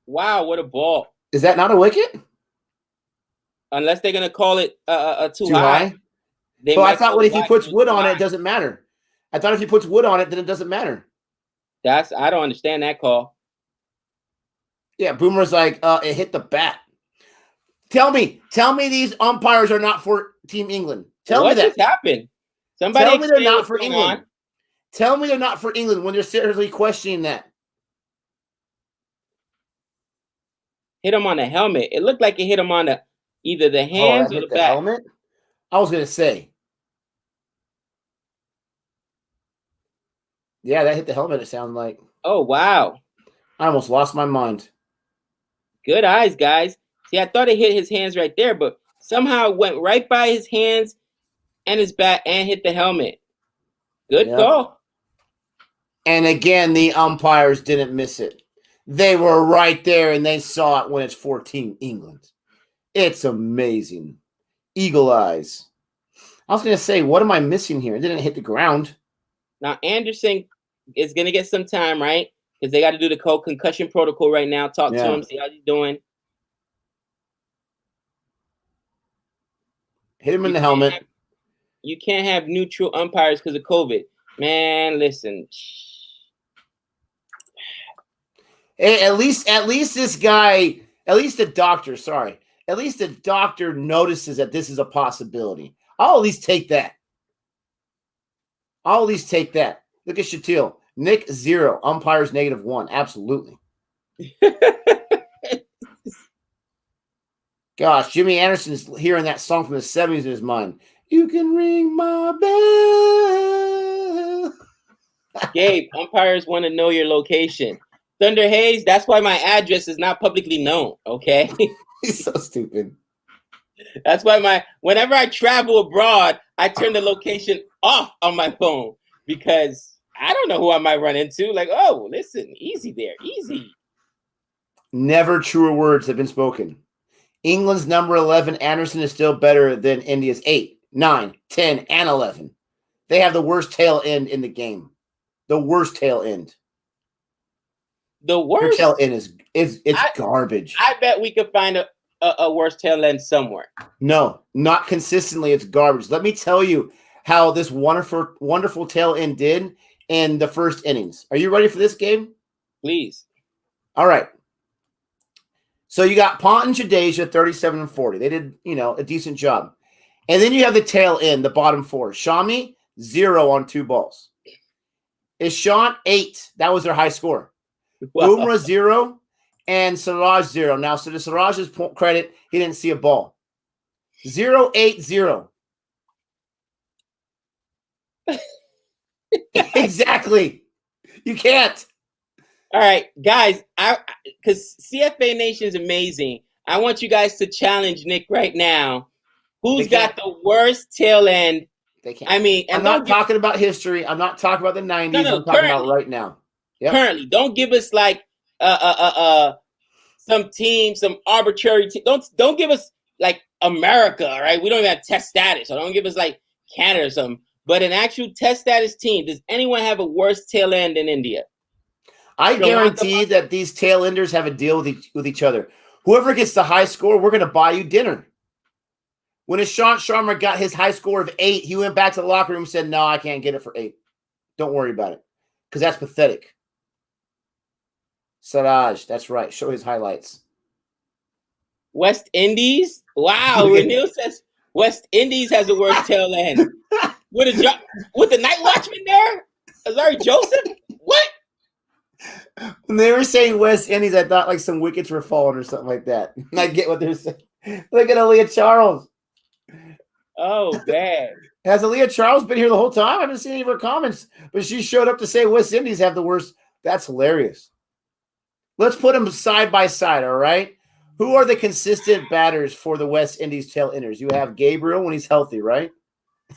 Wow, what a ball. Is that not a wicket? Unless they're going to call it too high. But I thought if he puts wood on it, it doesn't matter. I thought if he puts wood on it, then it doesn't matter. I don't understand that call. Yeah, Boomer's like, it hit the bat. Tell me these umpires are not for Team England. Tell me that. What just happened? Somebody tell me they're not for England. Tell me they're not for England when they're seriously questioning that. Hit him on the helmet. It looked like it hit him on either the hands or the back. Helmet? I was going to say. Yeah, that hit the helmet, it sounded like. Oh, wow. I almost lost my mind. Good eyes, guys. See, I thought it hit his hands right there, but somehow it went right by his hands and his back and hit the helmet. Good call. And again, the umpires didn't miss it. They were right there, and they saw it when it's 14 England. It's amazing. Eagle eyes. I was going to say, what am I missing here? It didn't hit the ground. Now, Anderson is going to get some time, right? Because they got to do the concussion protocol right now. Talk to him, see how he's doing. Hit him in the helmet. You can't have neutral umpires because of COVID. Man, listen. Hey, at least this guy, at least the doctor, sorry. At least the doctor notices that this is a possibility. I'll at least take that. Look at Shatil. Nick, 0. Umpires, -1. Absolutely. Gosh, Jimmy Anderson's hearing that song from the 70s in his mind. You can ring my bell. Gabe, umpires want to know your location. Thunder Hayes, that's why my address is not publicly known, okay? He's so stupid. That's why whenever I travel abroad, I turn the location off on my phone because I don't know who I might run into. Like, oh, listen, easy there, easy. Never truer words have been spoken. England's number 11, Anderson, is still better than India's 8, 9, 10, and 11. They have the worst tail end in the game. The worst tail end. The worst tail end is garbage. I bet we could find a worse tail end somewhere. No, not consistently. It's garbage. Let me tell you how this wonderful tail end did in the first innings. Are you ready for this game? Please. All right. So you got Pont and Jadeja, 37 and 40. They did, a decent job. And then you have the tail end, the bottom 4. Shami, 0 on 2 balls. Ishant, 8. That was their high score. Wow. Bumrah, 0. And Siraj, 0. Now, so to Siraj's credit, he didn't see a ball. 0-8-0. Exactly. You can't. All right, guys, because CFA Nation is amazing. I want you guys to challenge Nick right now. Who's got the worst tail end? They can't. I mean, and I'm not talking about history. I'm not talking about the 90s. No, I'm talking about right now. Yep. Currently, don't give us like some team, some arbitrary team. Don't give us like America, right? We don't even have test status. So don't give us like Canada or something. But an actual test status team. Does anyone have a worse tail end than India? I guarantee that these tail enders have a deal with each other. Whoever gets the high score, we're going to buy you dinner. When Ishant Sharma got his high score of 8, he went back to the locker room and said, no, I can't get it for 8. Don't worry about it, because that's pathetic. Siraj, that's right. Show his highlights. West Indies? Wow. Renil says West Indies has the worst tail end. With the night watchman there? Sorry, Joseph? What? When they were saying West Indies, I thought like some wickets were falling or something like that. And I get what they're saying. Look at Aaliyah Charles. Oh, man. Has Aaliyah Charles been here the whole time? I haven't seen any of her comments, but she showed up to say West Indies have the worst. That's hilarious. Let's put them side by side, all right? Who are the consistent batters for the West Indies tail enders? You have Gabriel when he's healthy, right?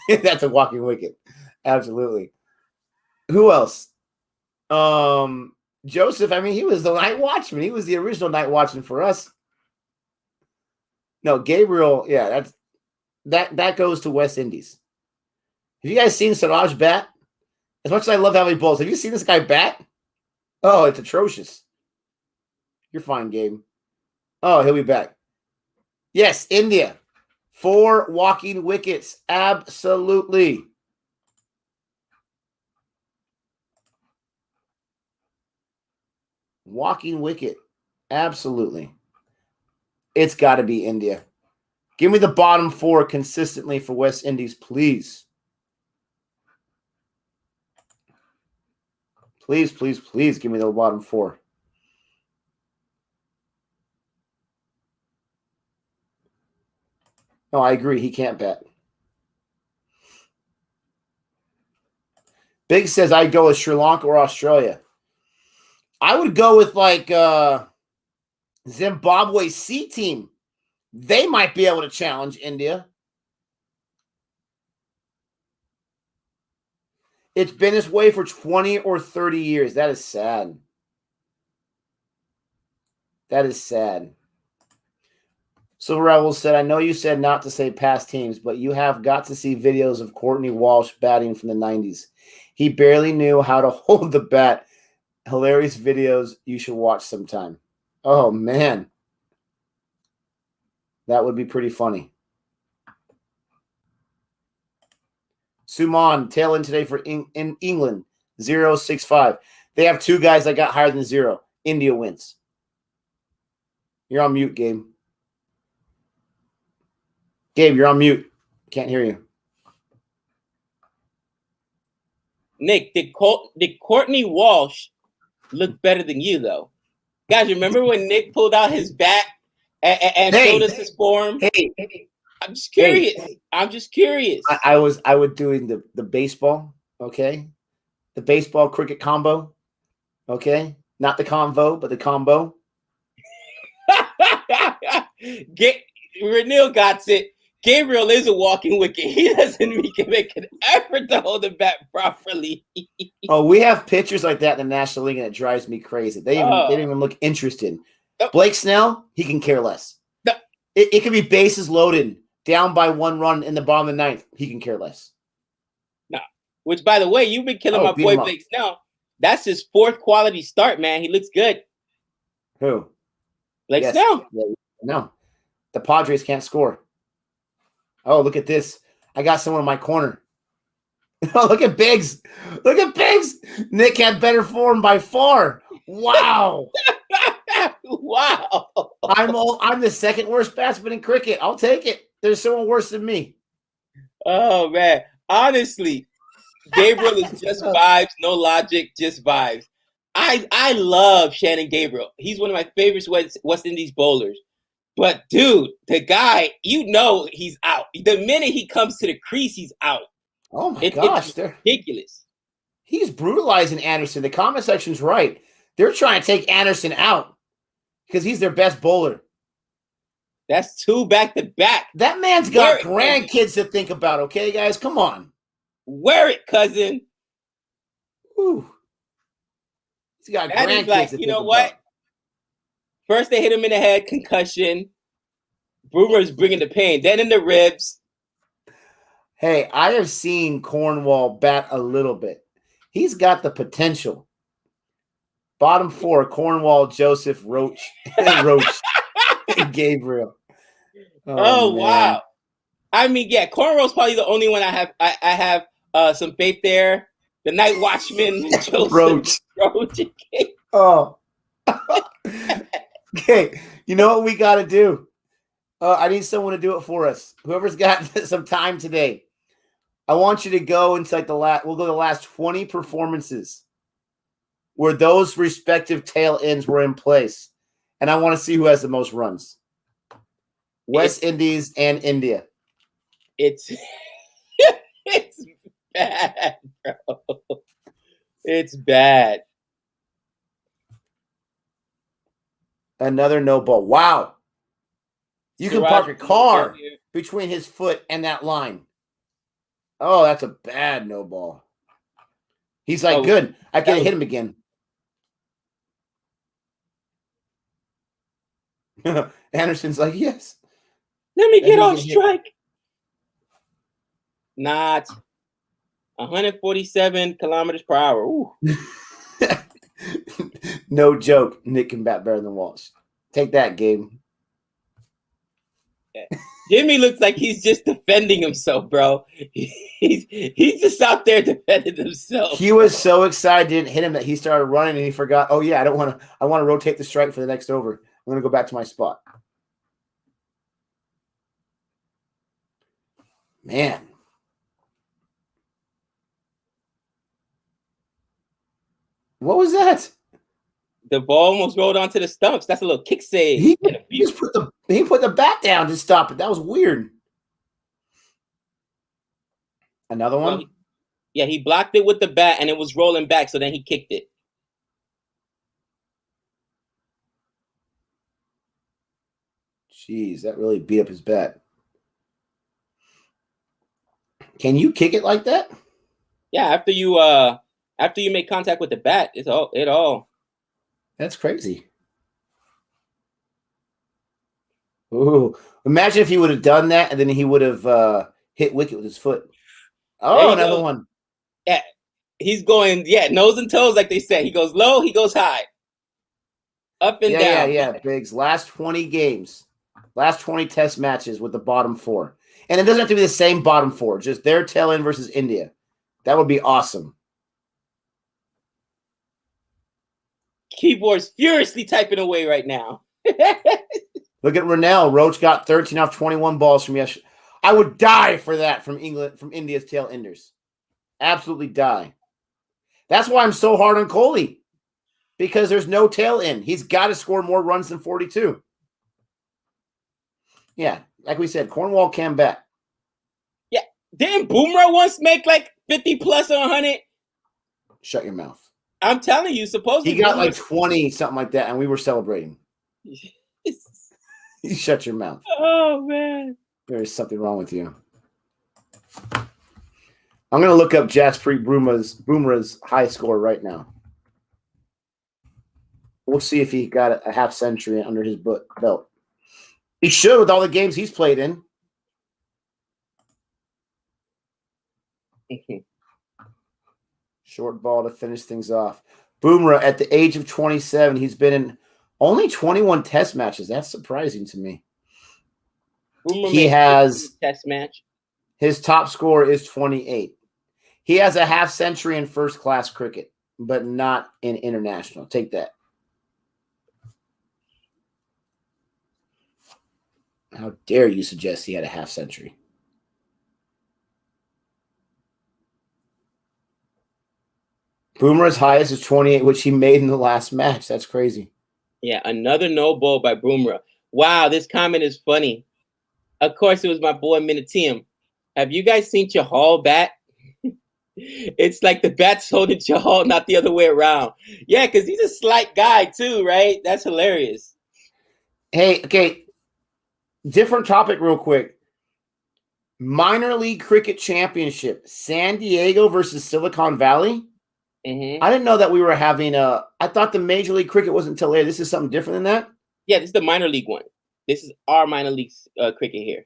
That's a walking wicket. Absolutely. Who else? Joseph, I mean, he was the night watchman. He was the original night watchman for us. No, Gabriel, yeah, that goes to West Indies. Have you guys seen Siraj bat? As much as I love how he bowls, have you seen this guy bat? Oh, it's atrocious. You're fine, Gabe. Oh, he'll be back. Yes, India. 4 walking wickets. Absolutely. Walking wicket. Absolutely. It's got to be India. Give me the bottom 4 consistently for West Indies, please. Please, please, please give me the bottom 4. No, I agree. He can't bat. Big says I'd go with Sri Lanka or Australia. I would go with like Zimbabwe C team. They might be able to challenge India. It's been this way for 20 or 30 years. That is sad. That is sad. Silver Rebels said, I know you said not to say past teams, but you have got to see videos of Courtney Walsh batting from the 90s. He barely knew how to hold the bat. Hilarious videos you should watch sometime. Oh, man. That would be pretty funny. Suman, tail in today for in England, 0.65. They have 2 guys that got higher than 0. India wins. You're on mute, Gabe. Gabe, you're on mute. Can't hear you. Nick, did Courtney Walsh look better than you, though? Guys, remember when Nick pulled out his bat and showed us his form? Hey, I'm just curious. I'm just curious. I would doing the baseball, okay? The baseball cricket combo, okay? Not the convo, but the combo. Renil got it. Gabriel is a walking wicket. He doesn't make an effort to hold the bat properly. Oh, we have pitchers like that in the National League, and it drives me crazy. They don't even look interested. Blake Snell, he can care less. It could be bases loaded, down by 1 run in the bottom of the 9th. He can care less. No. Which, by the way, you've been killing my boy Blake Snell. That's his 4th quality start, man. He looks good. Who? Blake Snell. Yeah, no. The Padres can't score. Oh, look at this. I got someone in my corner. Oh, look at Biggs. Look at Biggs. Nick had better form by far. Wow. Wow. I'm the 2nd worst batsman in cricket. I'll take it. There's someone worse than me. Oh, man. Honestly, Gabriel is just vibes, no logic, just vibes. I love Shannon Gabriel. He's one of my favorite West Indies bowlers. But, dude, the guy, he's out. The minute he comes to the crease, he's out. Oh my gosh, it's ridiculous. He's brutalizing Anderson. The comment section's right. They're trying to take Anderson out because he's their best bowler. That's 2 back-to-back. That man's got grandkids to think about, okay, guys? Come on. Wear it, cousin. Ooh. He's got that grandkids is like, to you think know what? about. First they hit him in the head, concussion. Boomer's bringing the pain. Then in the ribs. Hey, I have seen Cornwall bat a little bit. He's got the potential. Bottom 4, Cornwall, Joseph, Roach, and Gabriel. Oh wow. I mean, yeah, Cornwall's probably the only one I have some faith there. The Night Watchman, Joseph, Roach. Oh. Okay, you know what we got to do? I need someone to do it for us. Whoever's got some time today. I want you to go into like we'll go the last 20 performances where those respective tail ends were in place. And I want to see who has the most runs. West Indies and India. It's bad, bro. It's bad. Another no ball. Wow. You can park a car between his foot and that line. Oh, that's a bad no ball. He's like, good. I can't hit him again. Anderson's like, yes. Let me get off strike. Not 147 kilometers per hour. Ooh. No joke. Nick can bat better than Walsh. Take that, Gabe. Jimmy looks like he's just defending himself, bro. He's just out there defending himself. He was so excited, didn't hit him that he started running and he forgot. Oh yeah, I want to rotate the strike for the next over. I'm going to go back to my spot. Man. What was that? The ball almost rolled onto the stumps. That's a little kick save. He put the bat down to stop it. That was weird. Another one? Well, yeah, he blocked it with the bat and it was rolling back, so then he kicked it. Jeez, that really beat up his bat. Can you kick it like that? Yeah, after you make contact with the bat, it all. That's crazy. Ooh, imagine if he would have done that and then he would have hit wicket with his foot. Oh, another one. Yeah, he's going, nose and toes, like they say. He goes low, he goes high. Up and down. Yeah, Biggs. Last 20 games. Last 20 test matches with the bottom 4. And it doesn't have to be the same bottom 4. Just their tail end versus India. That would be awesome. Keyboard's furiously typing away right now. Look at Rennell. Roach got 13 off 21 balls from yesterday. I would die for that from India's tail enders. Absolutely die. That's why I'm so hard on Kohli. Because there's no tail end. He's got to score more runs than 42. Yeah, like we said, Cornwall can bat. Yeah, didn't Boomerang once make like 50 plus or 100? Shut your mouth. I'm telling you, supposedly he got like 20, something like that, and we were celebrating. You shut your mouth. Oh man, there's something wrong with you. I'm gonna look up Jasprit Bumrah's high score right now. We'll see if he got a half century under his belt. He should with all the games he's played in. Short ball to finish things off. Bumrah, at the age of 27, he's been in only 21 test matches. That's surprising to me. He has test match. His top score is 28. He has a half century in first-class cricket, but not in international. Take that. How dare you suggest he had a half century? Boomer's highest is 28, which he made in the last match. That's crazy. Yeah, another no ball by Boomerang. Wow, this comment is funny. Of course, it was my boy Minatium. Have you guys seen Chahal bat? It's like the bat's holding Chahal, not the other way around. Yeah, because he's a slight guy too, right? That's hilarious. Hey, okay. Different topic, real quick. Minor League Cricket Championship, San Diego versus Silicon Valley. Mm-hmm. I didn't know that we were having a. I thought the Major League Cricket wasn't until later. This is something different than that. Yeah, this is the minor league one. This is our minor league cricket here.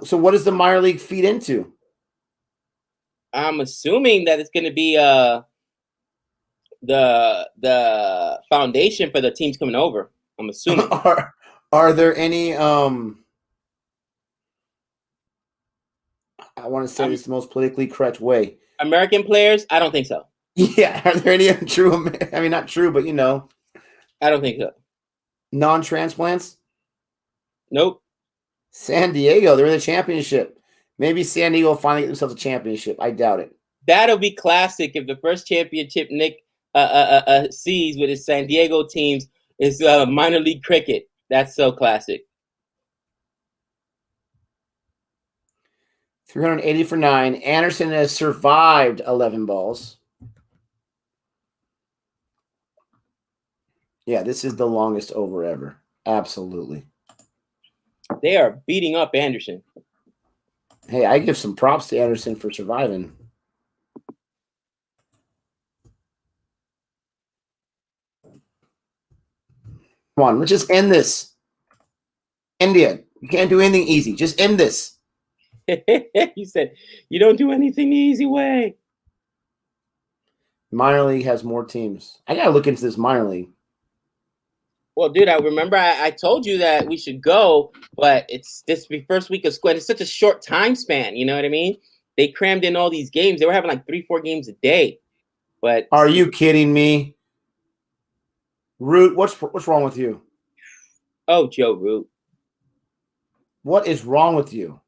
So, what does the minor league feed into? I'm assuming that it's going to be the foundation for the teams coming over. I'm assuming. Are there any I want to say this the most politically correct way. American players? I don't think so. Yeah, are there any true? I mean, not true, but I don't think so. Non-transplants? Nope. San Diego, they're in the championship. Maybe San Diego will finally get themselves a championship. I doubt it. That'll be classic if the first championship Nick sees with his San Diego teams is minor league cricket. That's so classic. 380 for 9. Anderson has survived 11 balls. Yeah, this is the longest over ever. Absolutely. They are beating up Anderson. Hey, I give some props to Anderson for surviving. Come on, let's just end this. India, you can't do anything easy. Just end this. He said, you don't do anything the easy way. Minor league has more teams. I got to look into this minor league. Well, dude, I remember I told you that we should go, but it's this first week of squad. It's such a short time span. You know what I mean? They crammed in all these games. They were having like 3-4 games a day. But are you kidding me? Root, what's wrong with you? Oh, Joe Root. What is wrong with you?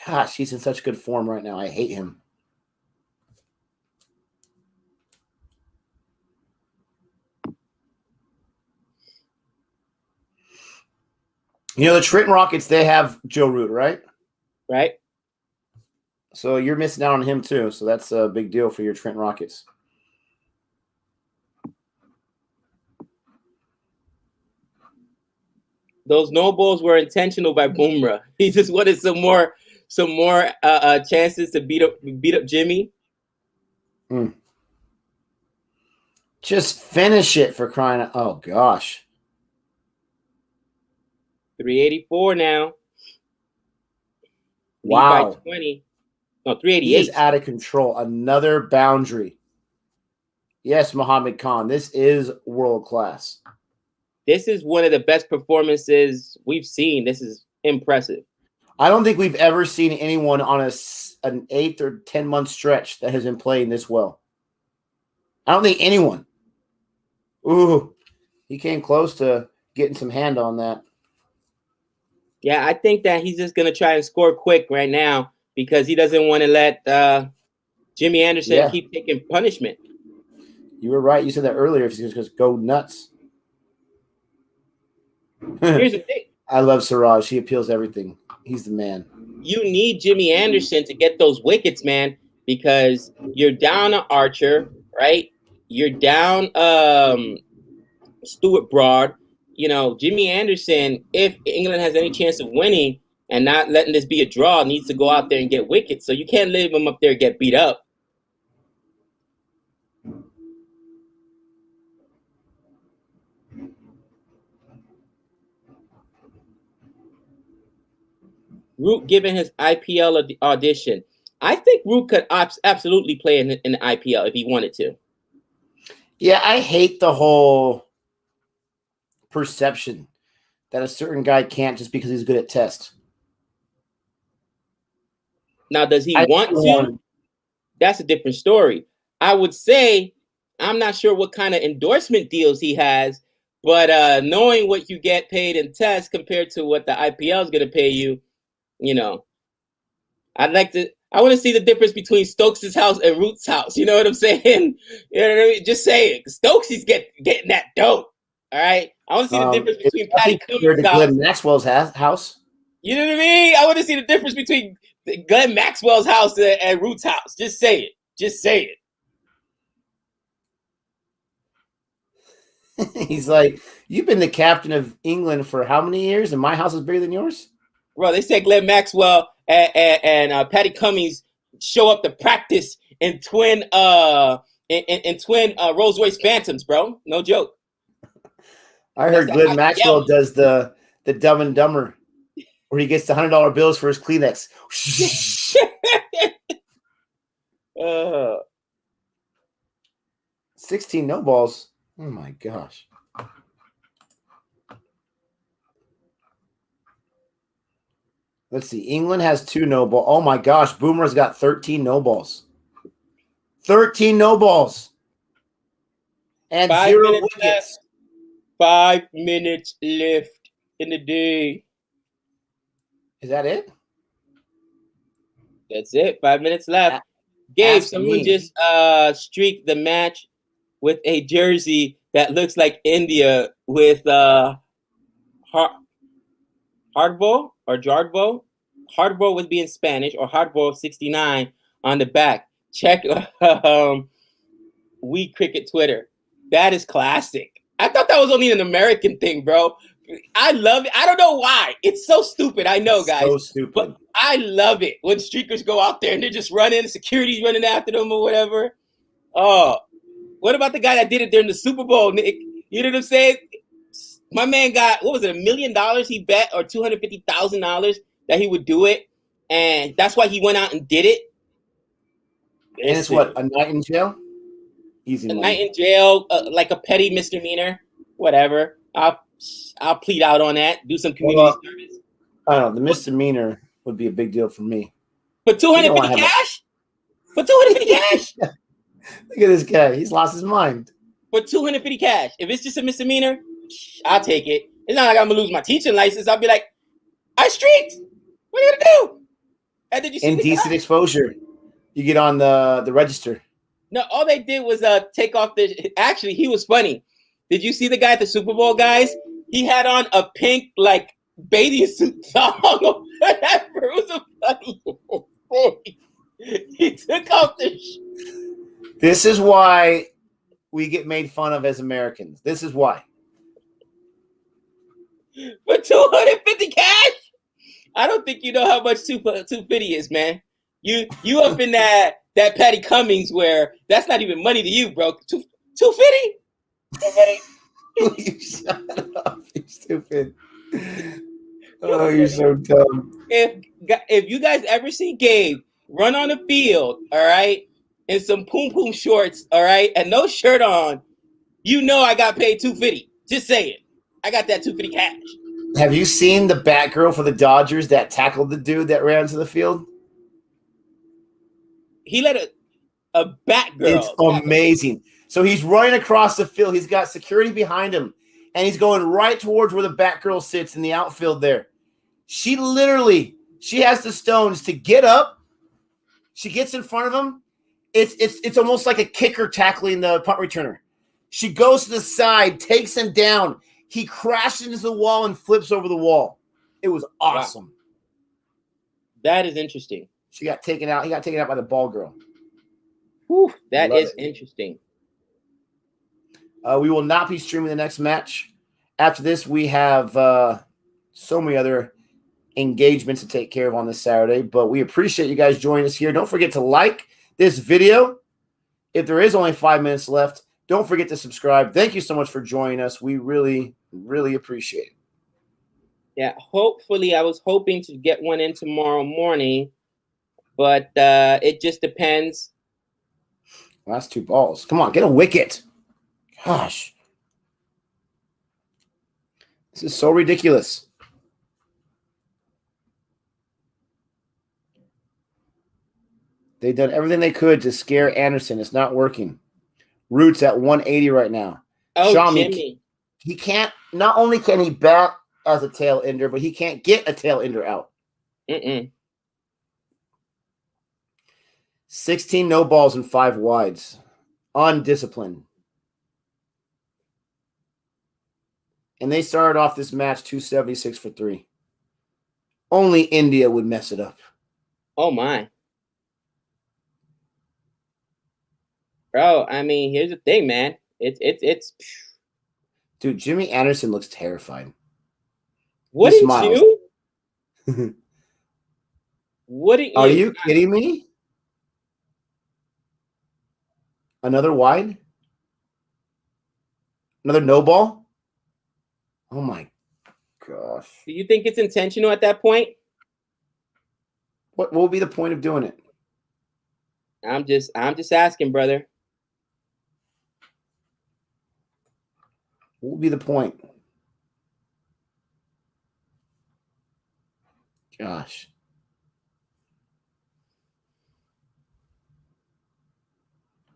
Gosh, he's in such good form right now. I hate him. The Trenton Rockets, they have Joe Root, right? Right. So you're missing out on him too. So that's a big deal for your Trenton Rockets. Those no balls were intentional by Bumrah. He just wanted some more chances to beat up Jimmy. Just finish it, for crying out. Oh gosh. 384 now. Wow. Lead by 20. No, 388. He is out of control. Another boundary. Yes, Muhammad Khan. This is world class. This is one of the best performances we've seen. This is impressive. I don't think we've ever seen anyone on an 8 or 10 month stretch that has been playing this well. I don't think anyone. Ooh, he came close to getting some hand on that. Yeah, I think that he's just going to try and score quick right now because he doesn't want to let Jimmy Anderson keep taking punishment. You were right. You said that earlier. If he's just go nuts. Here's the thing. I love Siraj. He appeals everything. He's the man. You need Jimmy Anderson to get those wickets, man, because you're down an Archer, right? You're down Stuart Broad. Jimmy Anderson, if England has any chance of winning and not letting this be a draw, needs to go out there and get wickets. So you can't leave him up there and get beat up. Root giving his IPL audition. I think Root could absolutely play in the IPL if he wanted to. Yeah, I hate the whole perception that a certain guy can't just because he's good at test. Now, does he want to? That's a different story. I would say I'm not sure what kind of endorsement deals he has, but knowing what you get paid in test compared to what the IPL is going to pay you, I want to see the difference between Stokes' house and Root's house. You know what I'm saying? You know what I mean? Just say it. Stokes is getting that dope. All right. I want to see the difference between Patty Cummins' house. Maxwell's house. You know what I mean? I want to see the difference between Glenn Maxwell's house and Root's house. Just say it. Just say it. He's like, you've been the captain of England for how many years? And my house is bigger than yours? Bro, they said Glenn Maxwell and Patty Cummings show up to practice in twin Rolls Royce Phantoms, bro. No joke. I heard Glenn Maxwell does the Dumb and Dumber, where he gets the $100 bills for his Kleenex. 16 no balls. Oh my gosh. Let's see. England has 2 no balls. Oh my gosh. Boomer's got 13 no balls. 13 no balls. And 0 wickets. Left. 5 minutes left in the day. Is that it? That's it. 5 minutes left. Gabe, someone just streaked the match with a jersey that looks like India with Hardball or Jardball. Hardball would be in Spanish, or Hardball 69 on the back. Check We Cricket Twitter. That is classic. I thought that was only an American thing, bro. I love it. I don't know why. It's so stupid. I know, guys. So stupid. But I love it when streakers go out there and they're just running, security's running after them or whatever. Oh, what about the guy that did it during the Super Bowl, Nick? You know what I'm saying? My man got, what was it, $1 million he bet, or $250,000 that he would do it. And that's why he went out and did it. And it's what, a night in jail? Easy money. Night in jail, like a petty misdemeanor, whatever. I'll plead out on that. Do some community service. I don't know. The misdemeanor would be a big deal for me. For 250 cash? For 250 cash? Look at this guy. He's lost his mind. For 250 cash. If it's just a misdemeanor, I'll take it. It's not like I'm gonna lose my teaching license. I'll be like, I streaked. What are you gonna do? And did you see indecent exposure? You get on the register. No, all they did was take off the. Actually, he was funny. Did you see the guy at the Super Bowl, guys? He had on a pink like bathing suit song or whatever. It was a funny. He took off the. This is why we get made fun of as Americans. This is why. For 250 cash? I don't think you know how much 250 is, man. You up in that Patty Cummings where that's not even money to you, bro. 250? You shut up. You're stupid. Oh, you're so dumb. If you guys ever see Gabe run on the field, all right, in some poom poom shorts, all right, and no shirt on, you know I got paid $250. Just say it. I got that $250 cash. Have you seen the Batgirl for the Dodgers that tackled the dude that ran to the field? He let a Batgirl. It's amazing. So he's running across the field. He's got security behind him, and he's going right towards where the Batgirl sits in the outfield there. She has the stones to get up. She gets in front of him. It's almost like a kicker tackling the punt returner. She goes to the side, takes him down. He crashes into the wall and flips over the wall. It was awesome. Wow. That is interesting. He got taken out by the ball girl. Whew, that is interesting. We will not be streaming the next match. After this, we have so many other engagements to take care of on this Saturday, but we appreciate you guys joining us here. Don't forget to like this video. If there is only 5 minutes left, don't forget to subscribe. Thank you so much for joining us. We really, really appreciate it. Yeah, hopefully I was hoping to get one in tomorrow morning, but it just depends. Well, that's 2 balls. Come on, get a wicket. Gosh. This is so ridiculous. They've done everything they could to scare Anderson. It's not working. Root's at 180 right now. Oh, Jimmy. He can't, not only can he bat as a tail ender, but he can't get a tail ender out. 16 no balls and 5 wides. Undisciplined. And they started off this match 276 for 3. Only India would mess it up. Oh my. Bro, I mean, here's the thing, man. It's Dude, Jimmy Anderson looks terrified. wouldn't smiles. you? Wouldn't Are you? you kidding me? Another wide? Another no ball? Oh my gosh. Do you think it's intentional at that point? What will be the point of doing it? I'm just asking, brother. What will be the point? Gosh.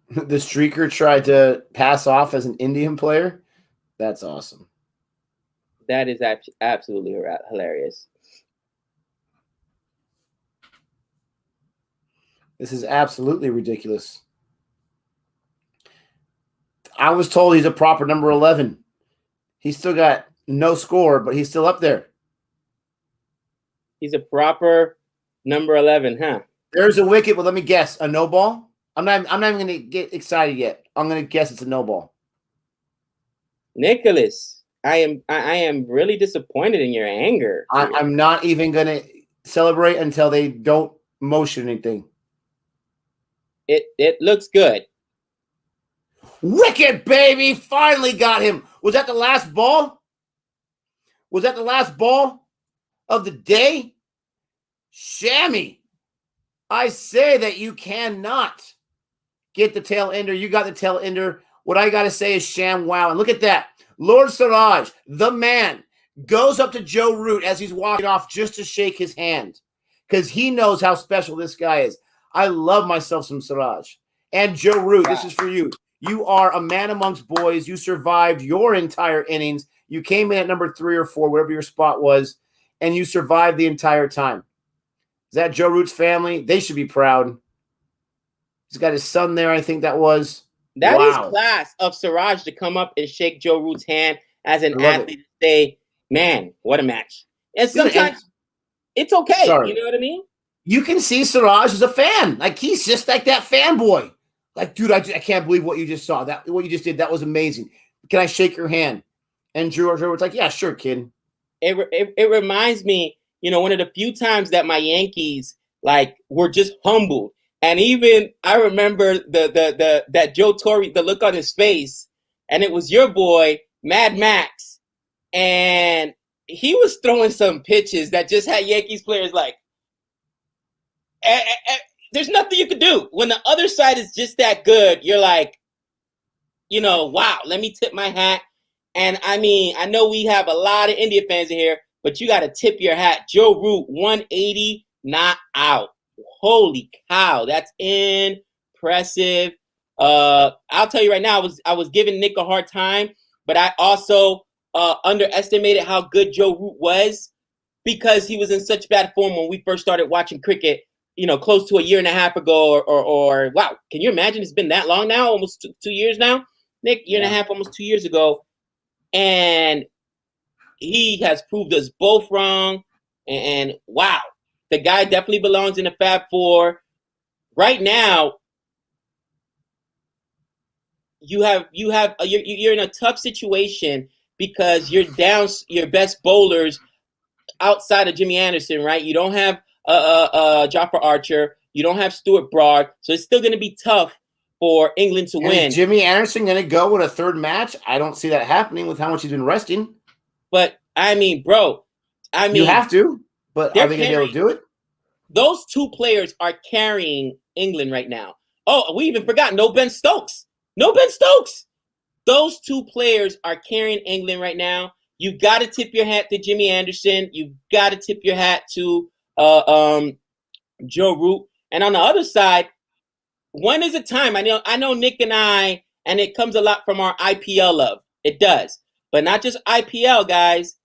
The streaker tried to pass off as an Indian player. That's awesome. That is absolutely hilarious. This is absolutely ridiculous. I was told he's a proper number 11. He's still got no score, but he's still up there. He's a proper number 11, huh? There's a wicket, but let me guess, a no ball? I'm not even going to get excited yet. I'm going to guess it's a no ball. Nicholas, I am really disappointed in your anger. I'm not even going to celebrate until they don't motion anything. It looks good. Wicket, baby! Finally got him. Was that the last ball? Was that the last ball of the day? Shammy. I say that you cannot get the tail ender. You got the tail ender. What I got to say is sham wow. And look at that. Lord Siraj, the man, goes up to Joe Root as he's walking off just to shake his hand because he knows how special this guy is. I love myself some Siraj. And Joe Root, this is for you. You are a man amongst boys. You survived your entire innings. You came in at number 3 or 4, whatever your spot was, and you survived the entire time. Is that Joe Root's family? They should be proud. He's got his son there, I think that was. That is class of Siraj to come up and shake Joe Root's hand as an athlete and say, man, what a match. And sometimes it's okay. Sorry. You know what I mean? You can see Siraj as a fan. Like, he's just like that fanboy. Like, dude, I can't believe what you just saw. What you just did, that was amazing. Can I shake your hand? And Drew was like, yeah, sure, kid. It reminds me, one of the few times that my Yankees, were just humbled. And even I remember that Joe Torre, the look on his face, and it was your boy, Mad Max. And he was throwing some pitches that just had Yankees players like, there's nothing you could do. When the other side is just that good, you're like, wow, let me tip my hat. And I mean, I know we have a lot of India fans in here, but you got to tip your hat. Joe Root, 180, not out. Holy cow, that's impressive. I'll tell you right now, I was giving Nick a hard time, but I also underestimated how good Joe Root was because he was in such bad form when we first started watching cricket, close to a year and a half ago or wow, can you imagine it's been that long now? Almost 2 years now, Nick, year and a half, almost 2 years ago. And he has proved us both wrong. And wow, the guy definitely belongs in the Fab Four. Right now, you're in a tough situation because you're down your best bowlers outside of Jimmy Anderson, right? You don't have Jofra Archer. You don't have Stuart Broad. So it's still going to be tough for England to win. Is Jimmy Anderson going to go in a third match? I don't see that happening with how much he's been resting. But, I mean, bro. You have to. But are they going to be able to do it? Those two players are carrying England right now. Oh, we even forgot no Ben Stokes. No Ben Stokes. Those two players are carrying England right now. You got to tip your hat to Jimmy Anderson. You got to tip your hat to Joe Root. And on the other side, when is it time? I know Nick and I, and it comes a lot from our IPL love. It does. But not just IPL, guys.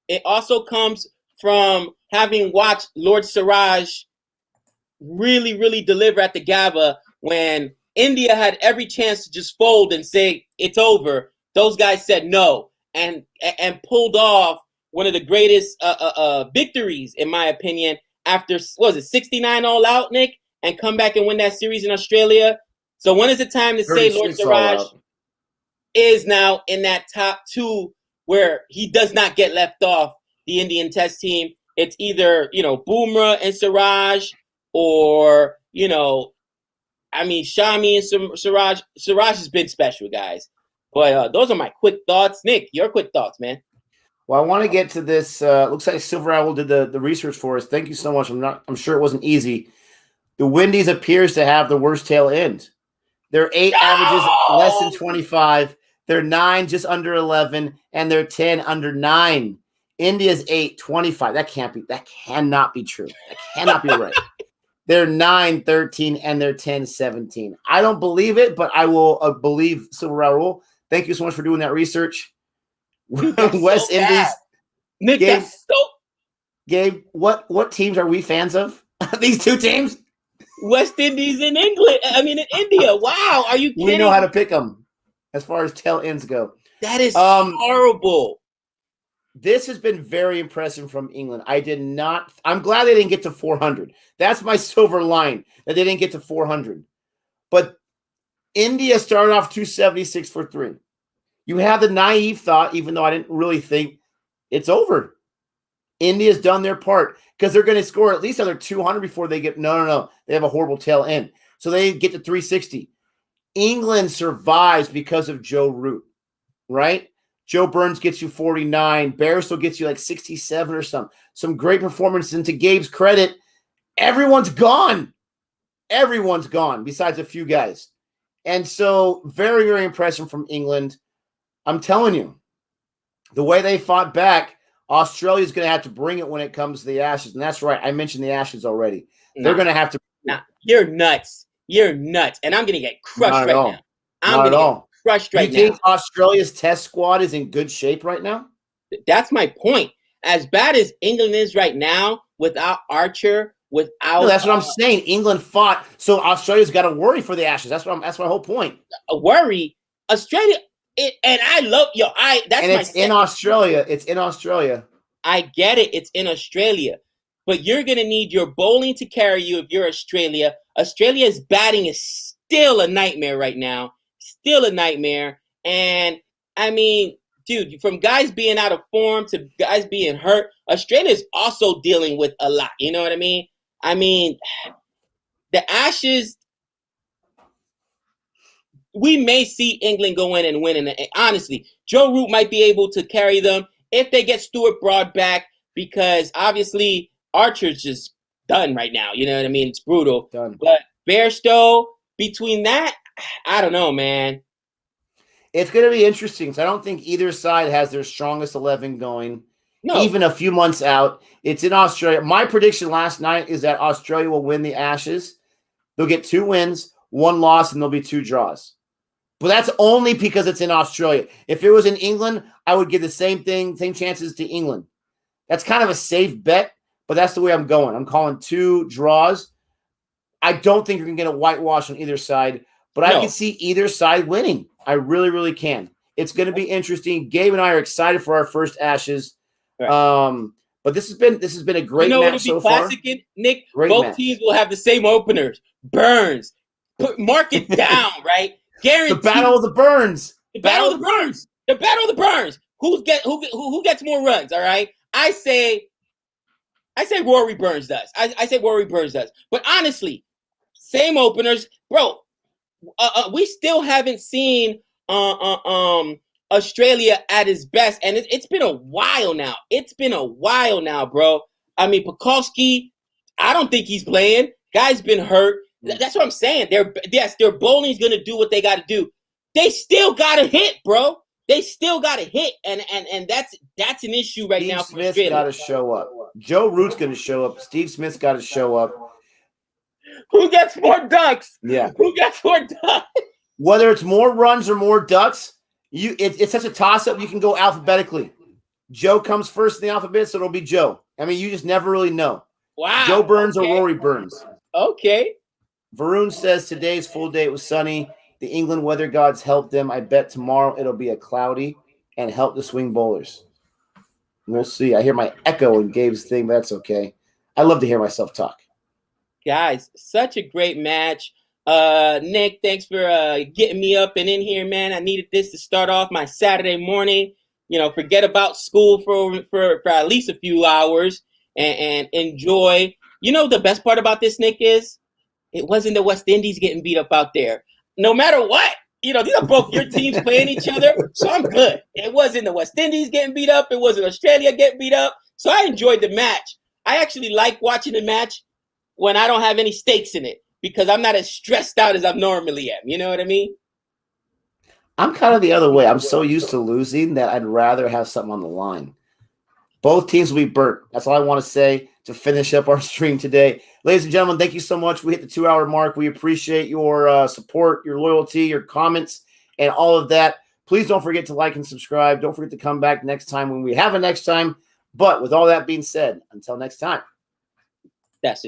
It also comes from having watched Lord Siraj really, really deliver at the Gabba when India had every chance to just fold and say it's over. Those guys said no and pulled off one of the greatest victories, in my opinion, after, what was it, 69 all out, Nick, and come back and win that series in Australia. So when is the time to say Lord 36 all Siraj out. is now in that top two where he does not get left off the Indian Test team? It's either, Bumrah and Siraj, or, Shami and Siraj. Siraj has been special, guys. But those are my quick thoughts. Nick, your quick thoughts, man. Well, I want to get to this. Looks like Silver Owl did the research for us. Thank you so much. I'm sure it wasn't easy. The Windies appears to have the worst tail end. Their 8 averages less than 25. They're 9 just under 11, and they're 10 under 9. India's 8 25. That cannot be true. That cannot be right. They're 9 13, and they're 10 17. I don't believe it, but I will believe Silver Raul. Thank you so much for doing that research. West Indies. Nick, Gabe, Gabe, what teams are we fans of? These two teams? West Indies in England. In India. Wow, are you kidding? We know how to pick them as far as tail ends go. That is horrible. This has been very impressive from England. I'm glad they didn't get to 400. That's my silver line, that they didn't get to 400. But India started off 276 for 3. You have the naive thought, even though I didn't really think it's over. India's done their part because they're going to score at least another 200 before they get – no. They have a horrible tail end. So they get to 360. England survives because of Joe Root, right? Joe Burns gets you 49. Bairstow gets you like 67 or something. Some great performances. And to Gabe's credit, everyone's gone. Everyone's gone besides a few guys. And so very, very impressive from England. I'm telling you, the way they fought back, Australia's going to have to bring it when it comes to the Ashes. And that's right. I mentioned the Ashes already. They're going to have to. You're nuts. You're nuts. And I'm going to get crushed right now. Not at all. Crushed right now. You think Australia's test squad is in good shape right now? That's my point. As bad as England is right now, without Archer, without... No, that's what I'm saying. England fought, so Australia's got to worry for the Ashes. That's my whole point. A worry. Australia... and I love it's in Australia. It's in Australia. I get it. It's in Australia. But you're going to need your bowling to carry you if you're Australia. Australia's batting is still a nightmare right now. Still a nightmare. And, dude, from guys being out of form to guys being hurt, Australia's also dealing with a lot. You know what I mean? The Ashes... we may see England go in and win. And honestly, Joe Root might be able to carry them if they get Stuart Broad back, because obviously Archer's just done right now. You know what I mean? It's brutal. Done. But Bairstow, between that, I don't know, man. It's going to be interesting. So I don't think either side has their strongest 11 going. No. Even a few months out. It's in Australia. My prediction last night is that Australia will win the Ashes. They'll get 2 wins, 1 loss, and there'll be 2 draws. But that's only because it's in Australia. If it was in England, I would give the same chances to England. That's kind of a safe bet, but that's the way I'm going. I'm calling 2 draws. I don't think you're going to get a whitewash on either side, but I can see either side winning. I really, really can. It's going to be interesting. Gabe and I are excited for our first Ashes. Right. But this has been a great match so far. Nick, great both match. Teams will have the same openers. Burns. Mark it down, right? Guaranteed. The battle of the Burns. The battle of the Burns. The battle of the Burns. Who gets more runs? All right. I say Rory Burns does. I say Rory Burns does. But honestly, same openers, bro. We still haven't seen Australia at its best, and it's been a while now. It's been a while now, bro. Pekowski, I don't think he's playing. Guy's been hurt. That's what I'm saying. Their bowling's gonna do what they got to do. They still got to hit, bro. They still got to hit, and that's an issue right now for Australia. Steve Smith's got to show up. Joe Root's going to show up. Steve Smith's got to show up. Who gets more ducks? Yeah. Who gets more ducks? Whether it's more runs or more ducks, it's such a toss-up. You can go alphabetically. Joe comes first in the alphabet, so it'll be Joe. You just never really know. Wow. Joe Burns or Rory Burns. Okay. Varun says today's full day. It was sunny. The England weather gods helped them. I bet tomorrow it'll be a cloudy and help the swing bowlers. We'll see. I hear my echo in Gabe's thing, but that's okay. I love to hear myself talk. Guys, such a great match. Nick, thanks for getting me up and in here, man. I needed this to start off my Saturday morning. Forget about school for at least a few hours and enjoy. The best part about this, Nick, is it wasn't the West Indies getting beat up out there. No matter what, these are both your teams playing each other, so I'm good. It wasn't the West Indies getting beat up. It wasn't Australia getting beat up. So I enjoyed the match. I actually like watching the match when I don't have any stakes in it because I'm not as stressed out as I normally am. You know what I mean? I'm kind of the other way. I'm so used to losing that I'd rather have something on the line. Both teams will be burnt. That's all I want to say to finish up our stream today. Ladies and gentlemen, thank you so much. We hit the 2-hour mark. We appreciate your support, your loyalty, your comments, and all of that. Please don't forget to like and subscribe. Don't forget to come back next time when we have a next time. But with all that being said, until next time. That's